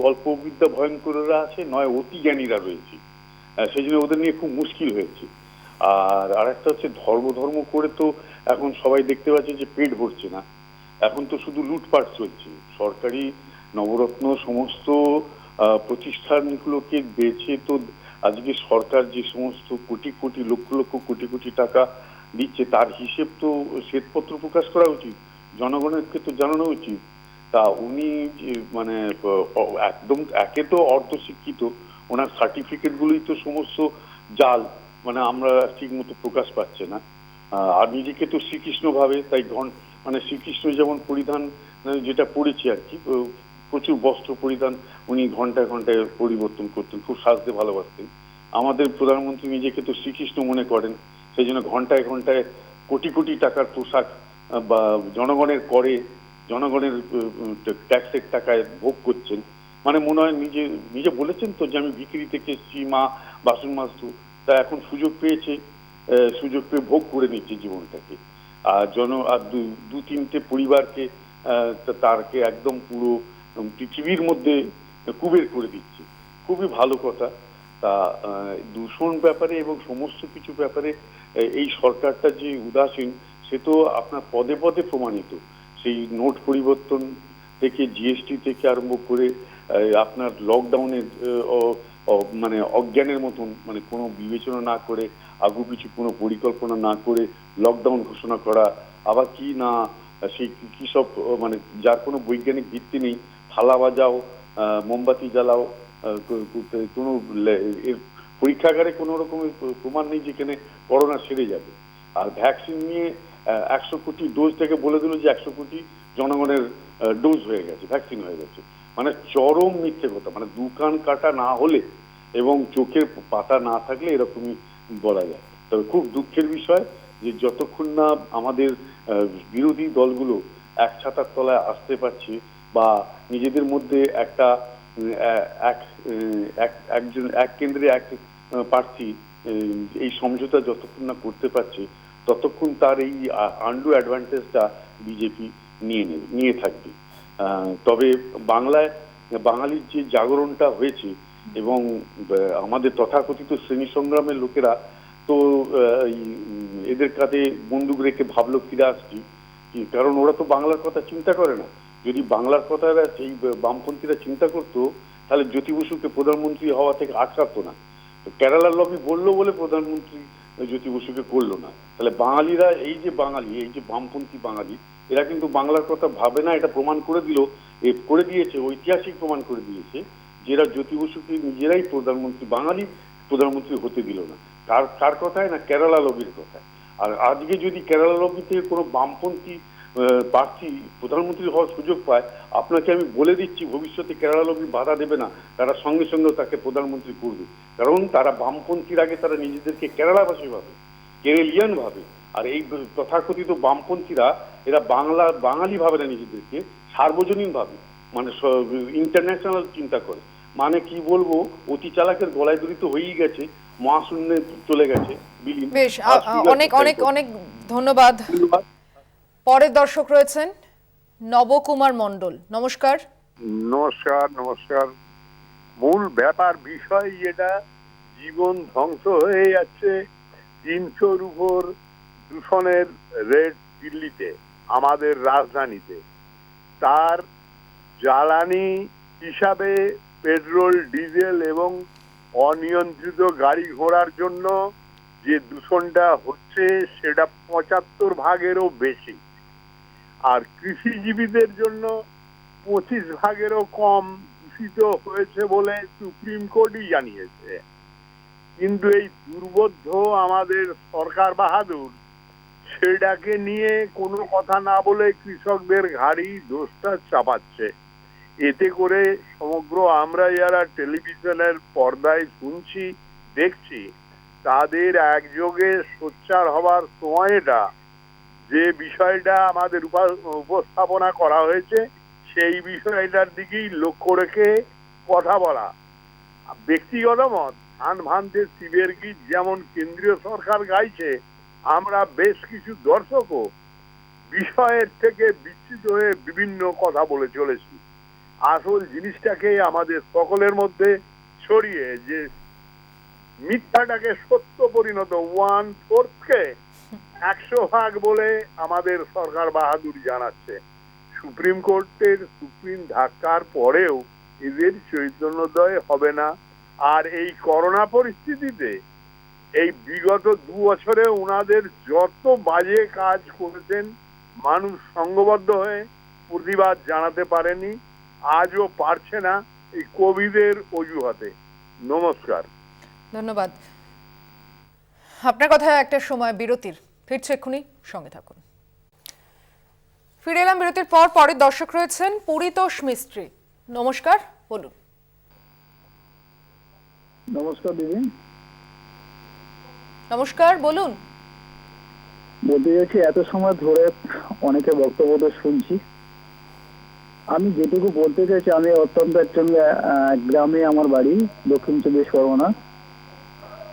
অল্প বিদ্যা ভয়ঙ্কররা আছে, নয় অতি জ্ঞানীরা রয়েছে, সেই জন্য ওদের নিয়ে খুব মুশকিল হয়েছে। আর একটা হচ্ছে ধর্ম করে তো এখন সবাই দেখতে পাচ্ছে যে পেট ভরছে না, এখন তো শুধু লুটপাট চলছে। সরকারি নবরত্ন সমস্ত প্রতিষ্ঠানগুলোকে বেছে তো আজকে সরকার যে সমস্ত কোটি কোটি লক্ষ লক্ষ কোটি কোটি টাকা দিচ্ছে, তার হিসেব তো শ্বেতপত্র প্রকাশ করা উচিত, জনগণকে তো জানানো উচিত। তা উনি মানে একদম একে তো অর্ধশিক্ষিত, ওনার সার্টিফিকেট গুলোই তো সমস্ত জাল, মানে আমরা ঠিক মতো প্রকাশ পাচ্ছে না। আর নিজেকে তো শ্রীকৃষ্ণ ভাবে, তাই মানে শ্রীকৃষ্ণ যেমন পরিধান যেটা পড়েছে আর কি, প্রচুর বস্ত্র পরিধান উনি ঘন্টায় ঘন্টায় পরিবর্তন করতেন, খুব সাজতে ভালোবাসতেন। আমাদের প্রধানমন্ত্রী নিজেকে তো শ্রীকৃষ্ণ মনে করেন, সেই জন্য ঘন্টায় ঘন্টায় কোটি কোটি টাকার পোশাক বা জনগণের করে, জনগণের ট্যাক্সের টাকায় ভোগ করছেন। মানে মনে হয় নিজে বলেছেন তো যে আমি বিক্রি থেকে এসেছি, মা বাসন মাজতো, তা এখন সুযোগ পেয়ে ভোগ করে নিচ্ছে জীবনটাকে। আর দু তিনটে পরিবারকে তারকে একদম পুরো পৃথিবীর মধ্যে কুবের করে দিচ্ছে। খুবই ভালো কথা। তা দূষণ ব্যাপারে এবং সমস্ত কিছু ব্যাপারে এই সরকারটা যে উদাসীন, সে তো আপনার পদে পদে প্রমাণিত। সেই নোট পরিবর্তন থেকে, জিএসটি থেকে আরম্ভ করে আপনার লকডাউনের মানে অজ্ঞানের মতন, মানে কোনো বিবেচনা না করে, আগু পিছু কোনো পরিকল্পনা না করে লকডাউন ঘোষণা করা, আবার কি না সেই কি সব, মানে যার কোনো বৈজ্ঞানিক ভিত্তি নেই। থালা বাজাও, মোমবাতি জ্বালাও, কোনো পরীক্ষাগারে কোনো রকমের প্রমাণ নেই যেখানে করোনা সেরে যাবে। আর ভ্যাকসিন নিয়ে 100 কোটি ডোজ থেকে বলে দিল যে 100 কোটি জনগণের ডোজ হয়ে গেছে, ভ্যাকসিন হয়ে গেছে। মানে চরম মিথ্যে কথা। মানে দুকান কাটা না হলে এবং চোখের পাতা না থাকলে এরকমই বলা যায়। তবে খুব দুঃখের বিষয় যে যতক্ষণ না আমাদের বিরোধী দলগুলো এক ছাতার তলায় আসতে পারছে বা নিজেদের মধ্যে একটা এক কেন্দ্রে এক প্রার্থী এই সমঝোতা যতক্ষণ না করতে পারছে, ততক্ষণ তার এই আন্ডু অ্যাডভান্টেজটা বিজেপি নিয়ে থাকবে। তবে বাঙালির যে জাগরণটা হয়েছে এবং আমাদের তথাকথিত শ্রেণী সংগ্রামের লোকেরা তো এদের কাঁধে বন্দুক রেখে ভাবলো ফিরে আসছি, কারণ ওরা তো বাংলার কথা চিন্তা করে না। যদি বাংলার কথা এই বামপন্থীরা চিন্তা করতো, তাহলে জ্যোতি বসুকে প্রধানমন্ত্রী হওয়া থেকে আটকাতো না। কেরালার লবি বললো বলে প্রধানমন্ত্রী জ্যোতি বসুকে করলো না। তাহলে বাঙালিরা, এই যে বামপন্থী বাঙালি, এরা কিন্তু বাংলার কথা ভাবে না। এটা প্রমাণ করে দিয়েছে, ঐতিহাসিক প্রমাণ করে দিয়েছে, যে এরা জ্যোতি বসুকে নিজেরাই বাঙালি প্রধানমন্ত্রী হতে দিল না। কার কথায় না কেরালা লবির কথায়। আর আজকে যদি কেরালা লবি থেকে কোনো বামপন্থী প্রার্থী প্রধানমন্ত্রী হওয়ার সুযোগ পায়, আপনাকে আমি বলে দিচ্ছি ভবিষ্যতে কেরালা লবি বাধা দেবে না, তারা সঙ্গে সঙ্গে তাকে প্রধানমন্ত্রী করবে। কারণ তারা বামপন্থীর আগে তারা নিজেদেরকে কেরালাবাসী ভাবে, কেরেলিয়ান ভাবে। আর এই তথাকথিত বামপন্থীরা এরা বাঙালি ভাবে না, নিজেদেরকে সার্বজনীন ভাবে, মানে ইন্টারন্যাশনাল চিন্তা করে। মানে কি বলবো, অতি চালাকের গলায় দড়ি তো হয়েই গেছে, মহাশূন্যে চলে গেছে বিলীন। বেশ, অনেক অনেক অনেক ধন্যবাদ। পরের দর্শক রয়েছেন নবকুমার মণ্ডল। নমস্কার। নমস্কার। মূল ব্যাপার বিষয় যেটা, জীবন ধ্বংস হয়ে যাচ্ছে, 300-র উপর দূষণের রেট দিল্লিতে, আমাদের রাজধানীতে। তার জ্বালানি হিসাবে পেট্রোল, ডিজেল এবং অনিয়ন্ত্রিত গাড়ি ঘোড়ার জন্য যে দূষণটা হচ্ছে সেটা 75 ভাগেরও বেশি। আর কৃষিজীবীদের জন্য 25 ভাগেরও কম দূষিত হয়েছে বলে সুপ্রিম কোর্টই জানিয়েছে। কিন্তু এই দুর্বোধ্য আমাদের সরকার বাহাদুর সেটাকে নিয়ে কোনো কথা না বলে কৃষকদের ঘাড়ি দোষটা চাপাচ্ছে। এতে করে সমগ্র আমরা যারা টেলিভিশনের পর্দায় শুনছি, দেখছি, তাদের একযোগে সোচ্চার হবার সময়টা, যে বিষয়টা আমাদের উপস্থাপনা করা হয়েছে সেই বিষয়টার দিকেই লক্ষ্য রেখে কথা বলা। ব্যক্তিগত মত, ধান ভান্তে শিবের গীত যেমন কেন্দ্রীয় সরকার গাইছে, আমরা বেশ কিছু দর্শকও বিষয়ের থেকে বিচ্যুত হয়ে বিভিন্ন কথা বলে চলেছি। আসল জিনিসটাকে আমাদের সকলের মধ্যে ছড়িয়ে যে মিথ্যাটাকে সত্য পরিণত 1/4কে 100 ভাগ বলে আমাদের সরকার বাহাদুর জানাচ্ছে। সুপ্রিম কোর্টের সুপ্রিম ধাক্কার পরেও এদের চৈতন্যোদয় হবে না। আর এই করোনা পরিস্থিতিতে এই বিগত 2 বছরে ওনাদের যত বাজে কাজ করেছেন, মানুষ সংঘবদ্ধ হয়ে প্রতিবাদ জানাতে পারেনি, আজও পারছে না, এই কোভিডের অজুহাতে। নমস্কার। ধন্যবাদ। আপনার কথায় একটা সময় বিরতির, ফিরছে এক্ষুনি, সঙ্গে থাকুন। ফিরে এলাম বিরতির পর। পরের দর্শক রয়েছেন পরিতোষ মিস্ত্রি। নমস্কার, বলুন। নমস্কার দিদি। নমস্কার, বলুন। বলতে চাইছি, এত সময় ধরে অনেকে বক্তব্য তো শুনছি, আমি যেটুকু বলতে চাইছি, আমি অত্যন্ত একজন গ্রামে আমার বাড়ি, দক্ষিণ 24 পরগনা,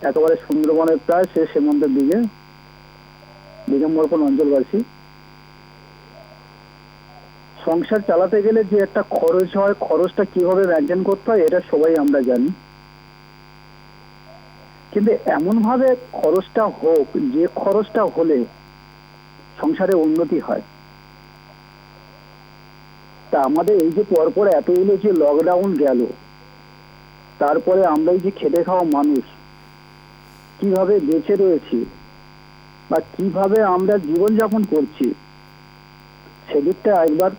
একেবারে সুন্দরবনের প্রায় শেষ সীমান্তের দিকে, দিগম্বরপুর অঞ্চলবাসী। সংসার চালাতে গেলে যে একটা খরচ হয়, খরচটা কিভাবে মেনটেন করতে হয় এটা সবাই আমরা জানি। কিন্তু এমন ভাবে খরচটা হোক যে খরচটা হলে সংসারে উন্নতি হয়। তা আমাদের এই যে পরপর এতগুলো যে লকডাউন গেল, তারপরে আমরা এই যে খেটে খাওয়া মানুষ কিভাবে বেঁচে রয়েছি বা কিভাবে আমরা জীবনযাপন করছি, সেদিকটা একবার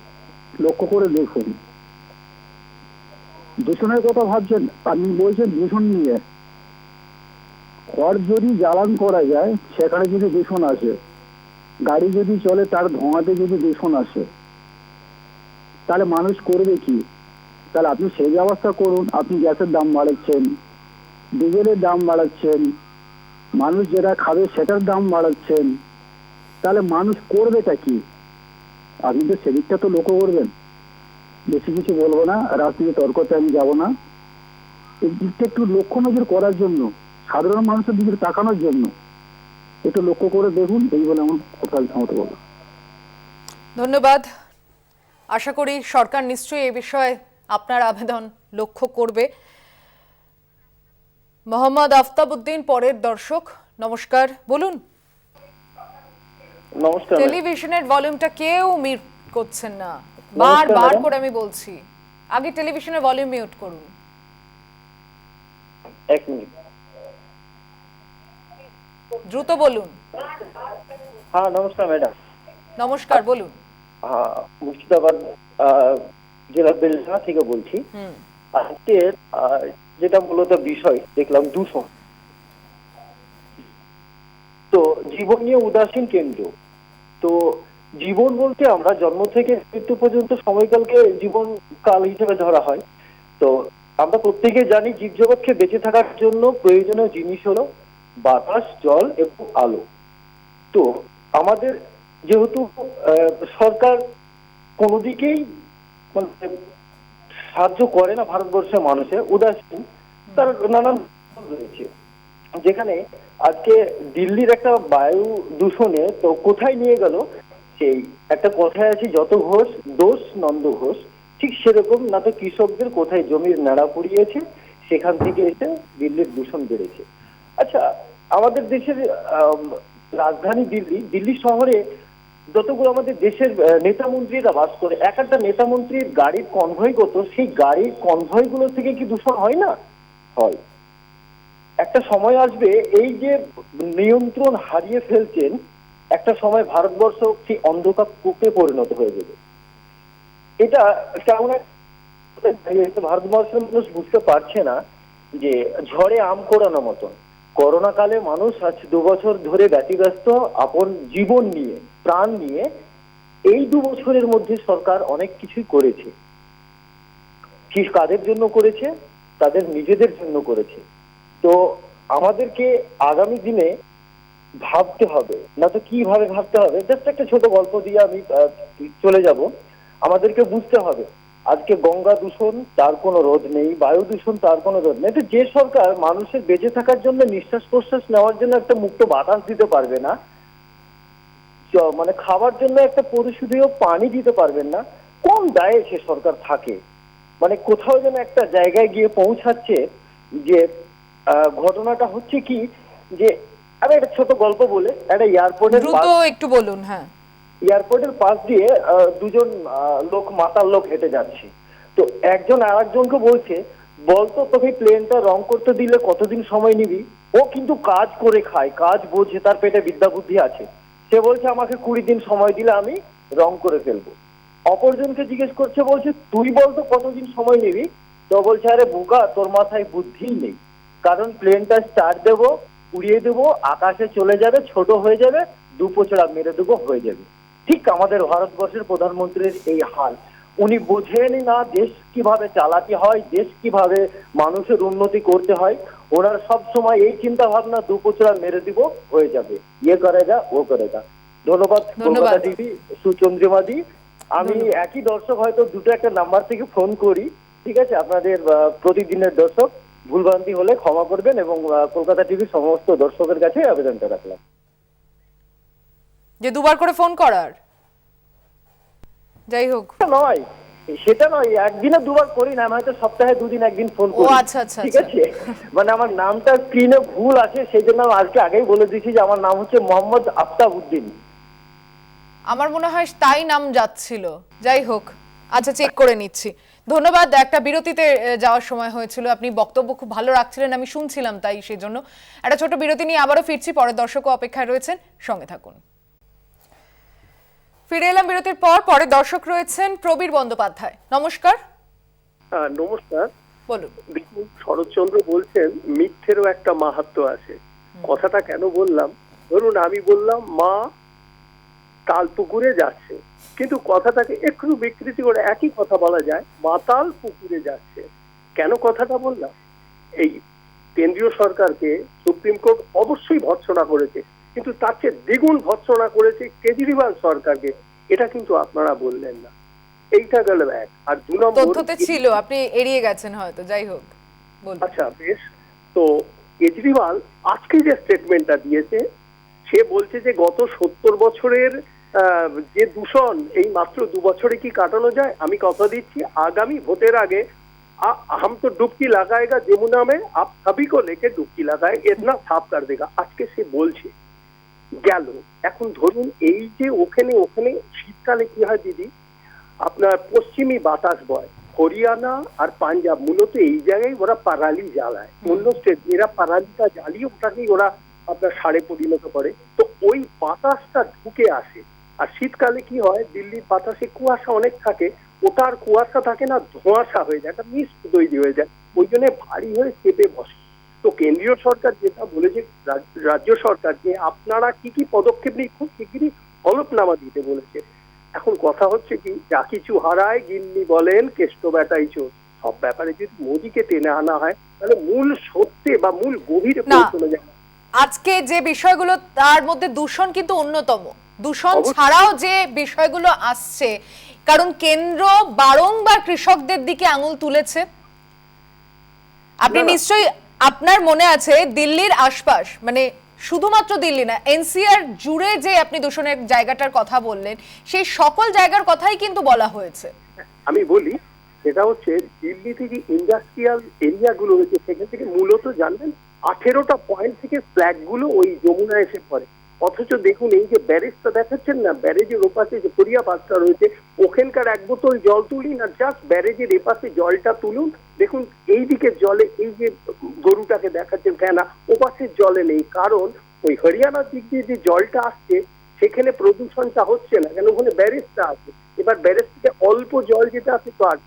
লক্ষ্য করে দেখুন। দূষণের কথা ভাবছেন, আপনি বলছেন দূষণ নিয়ে, খড় যদি জ্বালান করা যায় সেখানে যদি দূষণ আসে, গাড়ি যদি চলে তার ধোঁয়াতে যদি দূষণ আসে, তাহলে মানুষ করবে কি? তাহলে আপনি সেই ব্যবস্থা করুন। আপনি গ্যাসের দাম বাড়াচ্ছেন, ডিজেলের দাম বাড়াচ্ছেন, মানুষ যেটা খাবে সেটার দাম বাড়াচ্ছেন, তাহলে মানুষ করবেটা কি? আপনি তো সেদিকটা তো লক্ষ্য করবেন। বেশি কিছু বলবো না, রাজনীতি তর্কতে আমি যাব না। এই দিকটা একটু লক্ষ্য নজর করার জন্য, সাধারণ মানুষের দিকে তাকানোর জন্য একটু লক্ষ্য করে দেখুন। এই বলে আমার কথা থামাতে বলবো। ধন্যবাদ। আশা করি সরকার নিশ্চয়ই এই বিষয়ে আপনার আবেদন লক্ষ্য করবে। মোহাম্মদ আফতাবউদ্দিন পরের দর্শক। নমস্কার, বলুন। নমস্কার। টেলিভিশনের ভলিউমটা কেউ মিউট করছেন না, বারবার করে আমি বলছি। আগে টেলিভিশনের ভলিউম মিউট করুন। এক মিনিট, দ্রুত বলুন। হ্যাঁ নমস্কার ম্যাডাম। নমস্কার, বলুন। হ্যাঁ, মুর্শিদাবাদ জেলার বেলডাঙ্গা থেকে বলছি। আজকে যেটা মূলত বিষয় দেখলাম দূষণ। জীবন নিয়ে উদাসীন কেন্দ্র। তো জীবন বলতে আমরা জন্ম থেকে মৃত্যু পর্যন্ত সময়কালকে জীবন কাল হিসেবে ধরা হয়। তো আমরা প্রত্যেকে জানি জীবজগৎকে বেঁচে থাকার জন্য প্রয়োজনীয় জিনিস হলো বাতাস, জল এবং আলো। তো আমাদের যেহেতু সরকার কোনো দিকেই মানে সাহায্য করে না ভারতবর্ষের মানুষের, উদাসীন, তার নানান রয়েছে। যেখানে আজকে দিল্লির একটা বায়ু দূষণে তো কোথায় নিয়ে গেল, সেই একটা কথায় আছে যত ঘোষ দোষ নন্দ ঘোষ, ঠিক সেরকম না তো কৃষকদের কোথায় জমির নাড়া পুড়িয়েছে সেখান থেকে এসে দিল্লির দূষণ বেড়েছে। আচ্ছা, আমাদের দেশের রাজধানী দিল্লি শহরে যতগুলো আমাদের দেশের নেতা মন্ত্রীরা বাস করে, এক একটা নেতা মন্ত্রীর গাড়ির কনভয় কত, সেই গাড়ির কনভয় গুলো থেকে কি দূষণ হয় না? হয়। একটা সময় আসবে এই যে নিয়ন্ত্রণ হারিয়ে ফেলছেন, একটা সময় ভারতবর্ষ সেই অন্ধকার কূপে পরিণত হয়ে যাবে। এটা কেমন ভারতবর্ষের মানুষ বুঝতে পারছে না যে ঝড়ে আম কোড়ানো মতন। করোনা কালে মানুষ আজ 2 বছর ধরে ব্যতিব্যস্ত আপন জীবন নিয়ে, প্রাণ নিয়ে। এই 2 বছরের মধ্যে সরকার অনেক কিছুই করেছে। কি কাদের জন্য করেছে? তাদের নিজেদের জন্য করেছে। তো আমাদেরকে আগামী দিনে ভাবতে হবে, না তো কিভাবে ভাবতে হবে। জাস্ট একটা ছোট গল্প দিয়ে আমি চলে যাব। আমাদেরকে বুঝতে হবে আজকে গঙ্গা দূষণ তার কোনো রোধ নেই, বায়ু দূষণ তার কোনো রোধ নেই। যে সরকার মানুষের বেঁচে থাকার জন্য নিঃশ্বাস প্রশ্বাস নেওয়ার জন্য একটা মুক্ত বাতাস দিতে পারবে না, মানে খাবার জন্য একটা পরিশোধনীয় পানি দিতে পারবেন না, কোন দায়ে সে সরকার থাকে? মানে কোথাও যেন একটা জায়গায় গিয়ে পৌঁছাচ্ছে যে ঘটনাটা হচ্ছে কি, যে আমি একটা ছোট গল্প বলে, একটা এয়ারপোর্টের একটু বলুন। হ্যাঁ, এয়ারপোর্টের পাশ দিয়ে 2জন লোক, মাতাল লোক হেঁটে যাচ্ছে। তো একজন আর একজনকে বলছে, বলতো তোকে প্লেনটা রং করতে দিলে কতদিন সময় নিবি? ও কিন্তু কাজ করে খায়, কাজ বোঝে, তার পেটে বিদ্যা বুদ্ধি আছে। সে বলছে আমাকে 20 দিন সময় দিলে আমি রং করে ফেলবো। অপরজনকে জিজ্ঞেস করছে, বলছে তুই বলতো কতদিন সময় নিবি? তো বলছে আরে বোকা, তোর মাথায় বুদ্ধি নেই। কারণ প্লেনটা স্টার্ট দেবো, উড়িয়ে দেবো, আকাশে চলে যাবে, ছোট হয়ে যাবে, 2 পোঁচড়া মেরে দেবো, হয়ে যাবে। ঠিক আমাদের ভারতবর্ষের প্রধানমন্ত্রীর এই হাল। উনি বোঝেনই না দেশ কিভাবে চালাতে হয়, দেশ কিভাবে মানুষের উন্নতি করতে হয়। ওনার সব সময় এই চিন্তা ভাবনা, 2 পোঁচড়া মেরে দিব, হয়ে যাবে, ইয়ে করেগা ও করেগা। ধন্যবাদ কলকাতা টিভি, সুচন্দ্রিমা দি। আমি একই দর্শক হয়তো দুটো একটা নাম্বার থেকে ফোন করি, ঠিক আছে? আপনাদের প্রতিদিনের দর্শক, ভুলভ্রান্তি হলে ক্ষমা করবেন এবং কলকাতা টিভি সমস্ত দর্শকের কাছে আবেদনটা রাখলাম যে 2বার করে ফোন করার। যাই হোক, নয় সেটা নয়, একদিনে 2বার করি না, আমি হয়তো সপ্তাহে 2 দিন 1 দিন ফোন করি। আচ্ছা আচ্ছা, ঠিক আছে? মানে আমার নামটা স্ক্রিনে ভুল আছে, সেই জন্য আমি আজকে আগেই বলে দিয়েছি যে আমার নাম হচ্ছে মোহাম্মদ আফতাব উদ্দিন। আমার মনে হয় তাই নাম যাচ্ছিল। যাই হোক, আচ্ছা চেক করে নিচ্ছি। ধন্যবাদ। একটা বিরতিতে যাওয়ার সময় হয়েছিল, আপনি বক্তব্য খুব ভালো রাখছিলেন, আমি শুনছিলাম, তাই সেই জন্য একটা ছোট বিরতি নিয়ে আবারও ফিরছি। পরের দর্শকও অপেক্ষায় রয়েছেন, সঙ্গে থাকুন। ফিরে এলাম বিরতির পর। পরে দর্শক রয়েছেন প্রবীর বন্দ্যোপাধ্যায়। নমস্কার। নমস্কার। বলুন। শরৎচন্দ্র বলছেন মিথ্যেরও একটা মাহাত্ম্য আছে। কথাটা কেন বললাম, ধরুন আমি বললাম মা তাল পুকুরে যাচ্ছে, কিন্তু কথাটাকে একটু বিকৃতি করে একই কথা বলা যায়, মাতাল পুকুরে যাচ্ছে। কেন কথাটা বললাম? এই কেন্দ্রীয় সরকারকে সুপ্রিম কোর্ট অবশ্যই ভর্ৎসনা করেছে, কিন্তু তার চেয়ে দ্বিগুণ ভর্ৎসনা করেছে কেজরিওয়াল সরকারকে। এটা কিন্তু আপনারা বললেন না। এইটা গেল এক। আর 2 নম্বর তথ্যতে ছিল, আপনি এড়িয়ে গেছেন হয়তো। যাই হোক, আচ্ছা বেশ। তো কেজরিওয়াল আজকে যে স্টেটমেন্টটা দিয়েছে, সে বলছে যে গত 70 বছরের যে দূষণ এই মাত্র 2 বছরে কি কাটানো যায়? আমি কথা দিচ্ছি আগামী ভোটের আগে हम तो डुबकी लगाएगा যমুনা में, आप सभी को लेके डुबकी लगाए, इतना साफ कर देगा। আজকে সে বলছে গেল। এখন ধরুন এই যে ওখানে শীতকালে কি হয় দিদি, আপনার পশ্চিমী বাতাস বয়, হরিয়ানা আর পাঞ্জাব মূলত এই জায়গায় ওরা পারালি জ্বালায়। অন্য স্টেট এরা পারালিটা জ্বালিয়ে ওটাকেই ওরা আপনার সারে পরিণত করে। তো ওই বাতাসটা ঢুকে আসে। আর শীতকালে কি হয়, দিল্লির বাতাসে কুয়াশা অনেক থাকে, ওটার কুয়াশা থাকে না, ধোঁয়াশা হয়ে যায়, একটা মিস্ট তৈরি হয়ে যায়, ওই জন্য ভারী হয়ে চেপে বসে। তো কেন্দ্রীয় সরকার যেটা বলেছে রাজ্য সরকার যে আপনারা কি কি পদক্ষেপ নিয়ে খুব শিগগিরই হলফনামা দিতে বলেছে। এখন কথা হচ্ছে কি, যা কিছু হারায় গিন্নি বলেন কেষ্ট বেটাই চোর, সব ব্যাপারে যদি মোদিকে টেনে আনা হয় তাহলে মূল সত্যে বা মূল গভীরে পৌঁছানো যায়। আজকে যে বিষয়গুলো তার মধ্যে দূষণ কিন্তু অন্যতম। দূষণ ছাড়াও যে বিষয়গুলো আসছে, কারণ কেন্দ্র বারংবার কৃষকদের দিকে আঙুল তুলেছে। আপনি নিশ্চয়ই, আপনার মনে আছে দিল্লির আশপাশ, মানে শুধুমাত্র দিল্লি না, এনসিআর জুড়ে যে আপনি দূষণের জায়গাটার কথা বললেন, সেই সকল জায়গার কথাই কিন্তু বলা হয়েছে। আমি বলি সেটা হচ্ছে দিল্লি থেকে ইন্ডাস্ট্রিয়াল এরিয়াগুলো রয়েছে, সেখান থেকে মূলত জানবেন 18টা পয়েন্ট থেকে ফ্ল্যাগ গুলো ওই যমুনা এসে পড়ে। অথচ দেখুন এই যে ব্যারেজটা দেখাচ্ছেন না, ব্যারেজের ওপাশে যে ফরিয়া পাসটা রয়েছে, ওখানকার এক বোতল জল তুলি না, জাস্ট ব্যারেজের এপাশে জলটা তুলুন, দেখুন এই দিকে জলে এই যে গরুটাকে দেখাচ্ছেন কেন ওপাশের জলে নেই, কারণ ওই হরিয়ানার দিক দিয়ে যে জলটা আসছে সেখানে প্রদূষণটা হচ্ছে না, কেন ওখানে ব্যারেজটা আছে। এবার ব্যারেজ থেকে অল্প জল যেটা আছে তো আর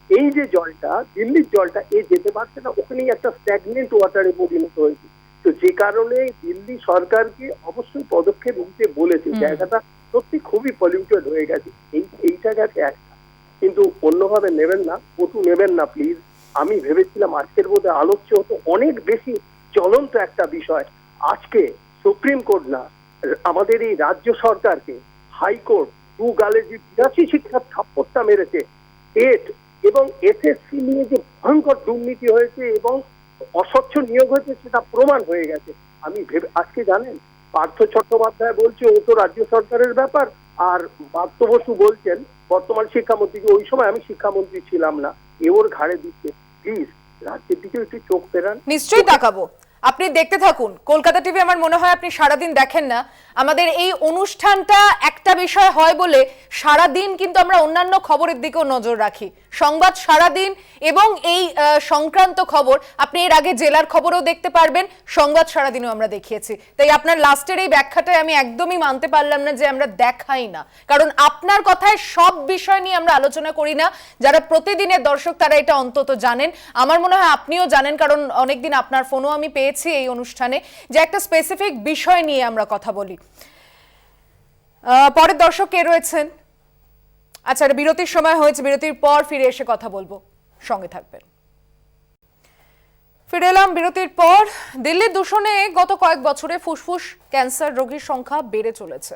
এই যে জলটা দিল্লির জলটা যেতে পারছে না, ওখানেই একটা স্ট্যাগনেন্ট ওয়াটারে পরিণত হয়েছে। তো যে কারণে দিল্লি সরকারকে অবশ্যই পদক্ষেপ নিতে বলেছে, জায়গাটা সত্যি খুবই পলিউটেড হয়ে গেছে। এইটা গেছে একটা, কিন্তু অন্যভাবে নেবেন না, কটু নেবেন না প্লিজ। আমি ভেবেছিলাম আজকের মধ্যে আলোচ্য হতো অনেক বেশি জ্বলন্ত একটা বিষয়। আজকে সুপ্রিম কোর্ট না, আমাদের এই রাজ্য সরকারকে হাইকোর্ট দু গালে যে 82 শিক্ষার থাপ্পড়টা মেরেছে, টেট এবং এসএসসি নিয়ে যে ভয়ঙ্কর দুর্নীতি হয়েছে এবং অস্বচ্ছ নিয়োগ হয়েছে সেটা প্রমাণ হয়ে গেছে। আমি আজকে জানেন পার্থ চট্টোপাধ্যায় বলছে ও তো রাজ্য সরকারের ব্যাপার, আর পার্থ বসু বলছেন বর্তমান শিক্ষামন্ত্রীকে, ওই সময় আমি শিক্ষামন্ত্রী ছিলাম না, এ ওর ঘাড়ে দিচ্ছে। প্লিজ রাজ্যের দিকে একটু চোখ ফেরান। নিশ্চয়ই তাকাবো, আপনি দেখতে থাকুন কলকাতা টিভি। আমার মনে হয় আপনি সারাদিন দেখেন না। আমাদের এই অনুষ্ঠানটা একটা বিষয় হয় বলে সারাদিন কিন্তু আমরা অন্যান্য খবরের দিকেও নজর রাখি। সংবাদ সারাদিন এবং এই সংক্রান্ত খবর আপনি এর আগে জেলার খবরও দেখতে পারবেন, সংবাদ সারাদিনও আমরা দেখিয়েছি। তাই আপনার লাস্টের এই ব্যাখ্যাটায় আমি একদমই মানতে পারলাম না যে আমরা দেখাই না, কারণ আপনার কথায় সব বিষয় নিয়ে আমরা আলোচনা করি না। যারা প্রতিদিনের দর্শক তারা এটা অন্তত জানেন, আমার মনে হয় আপনিও জানেন, কারণ অনেকদিন আপনার ফোনও আমি পেয়েছি এই অনুষ্ঠানে, যে একটা স্পেসিফিক বিষয় নিয়ে আমরা কথা বলি। পরের দর্শক কে রয়েছেন? আচ্ছা, বিরতির সময় হয়েছে, বিরতির পর ফিরে এসে কথা বলবো, সঙ্গে থাকবেন। ফিরে এলাম বিরতির পর। দিল্লির দূষণে গত কয়েক বছরে ফুসফুস ক্যান্সার রোগীর সংখ্যা বেড়ে চলেছে।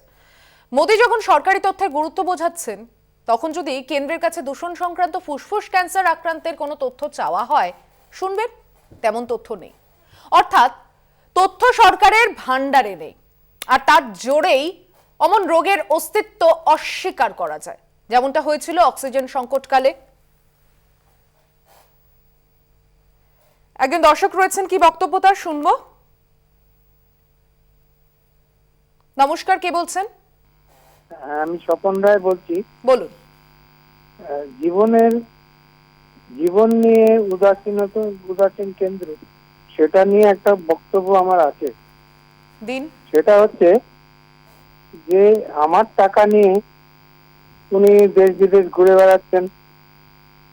মোদি যখন সরকারি তথ্যের গুরুত্ব বোঝাচ্ছেন, তখন যদি কেন্দ্রের কাছে দূষণ সংক্রান্ত ফুসফুস ক্যান্সার আক্রান্তের কোনো তথ্য চাওয়া হয়, শুনবেন তেমন তথ্য নেই। অর্থাৎ তথ্য সরকারের ভান্ডারে নেই, আর তার জোরেই অমন রোগের অস্তিত্ব অস্বীকার করা যায়, যেমনটা হয়েছিল অক্সিজেন সংকটকালে। একজন দর্শক রয়েছেন, কি বক্তব্য তার শুনবো। নমস্কার, কে বলছেন? আমি স্বপন রায় বলছি। বলুন। জীবন নিয়ে উদাসীন কেন্দ্র, সেটা নিয়ে একটা বক্তব্য আমার আছে। দিন। সেটা হচ্ছে যে আমার টাকা নিয়ে উনি দেশ বিদেশ ঘুরে বেড়াচ্ছেন,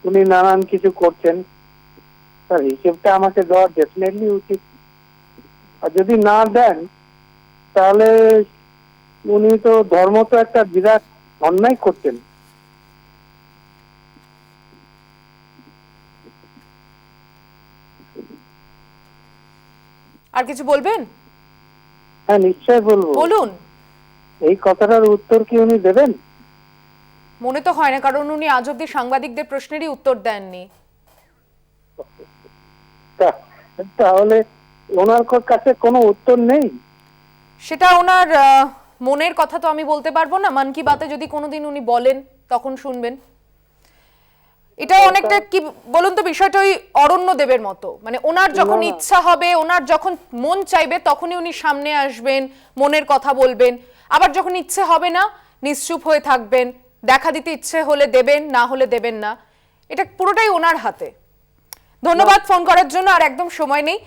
উনি নানান কিছু করছেন, তার হিসেবটা আমাকে দেওয়া ডেফিনেটলি উচিত। আর যদি না দেন তাহলে উনি তো ধর্ম তো একটা বিরাট অন্যায় করছেন। আর কিছু বলবেন? হ্যাঁ, নিশ্চয় বলবো। বলুন। এই কথাটার উত্তর কি উনি দেবেন? মনে তো হয় না, কারণ উনি আজ অব্দি সাংবাদিকদের প্রশ্নেরই উত্তর দেননি। তাহলে ওনার কাছে কোনো উত্তর নেই? সেটা ওনার মনের কথা তো আমি বলতে পারবো না। মন কি বাতে যদি কোনোদিন উনি বলেন তখন শুনবেন। এটা অনেকটা কি বলুন তো, বিষয়টা ওই অরণ্য দেবের মতো, মানে ওনার যখন ইচ্ছা হবে, ওনার যখন মন চাইবে তখনই উনি সামনে আসবেন, মনের কথা বলবেন। আবার যখন ইচ্ছে হবে না নিশ্চুপ হয়ে থাকবেন, দেখা দিতে ইচ্ছে হলে দেবেন, না হলে দেবেন না। এটা পুরোটাই ওনার হাতে। ধন্যবাদ ফোন করার জন্য। আর একদম সময় নেই।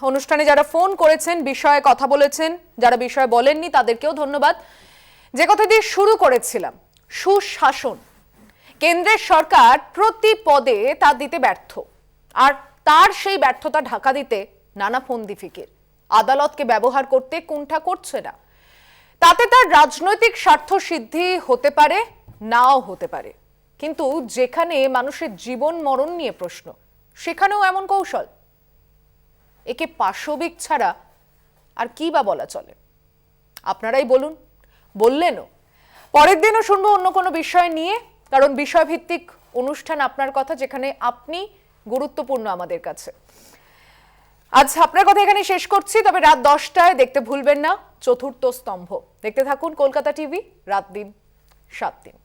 অনুষ্ঠানে যারা ফোন করেছেন, বিষয়ে কথা বলেছেন, যারা বিষয়ে বলেননি তাদেরকেও ধন্যবাদ। যে কথা দিয়ে শুরু করেছিলাম, সুশাসন, কেন্দ্রের সরকার প্রতি পদে তা দিতে ব্যর্থ, আর তার সেই ব্যর্থতা ঢাকা দিতে নানা ফন্দি ফিকির, আদালতকে ব্যবহার করতে কুণ্ঠা করছে না। তাতে তার রাজনৈতিক স্বার্থ সিদ্ধি হতে পারে, নাও হতে পারে, কিন্তু যেখানে মানুষের জীবন মরণ নিয়ে প্রশ্ন, সেখানেও এমন কৌশল। একে পাশবিক ছাড়া আর কি বা বলা চলে? আপনারাই বলুন, বললেনও। পরের দিনও শুনবো অন্য কোনো বিষয় নিয়ে, কারণ বিষয়ভিত্তিক অনুষ্ঠান আপনার কথা, যেখানে আপনি গুরুত্বপূর্ণ আমাদের কাছে। আজ আপনার কথা এখানে শেষ করছি, তবে রাত 10টায় দেখতে ভুলবেন না চতুর্থ স্তম্ভ। দেখতে থাকুন কলকাতা টিভি, রাত দিন 7 দিন।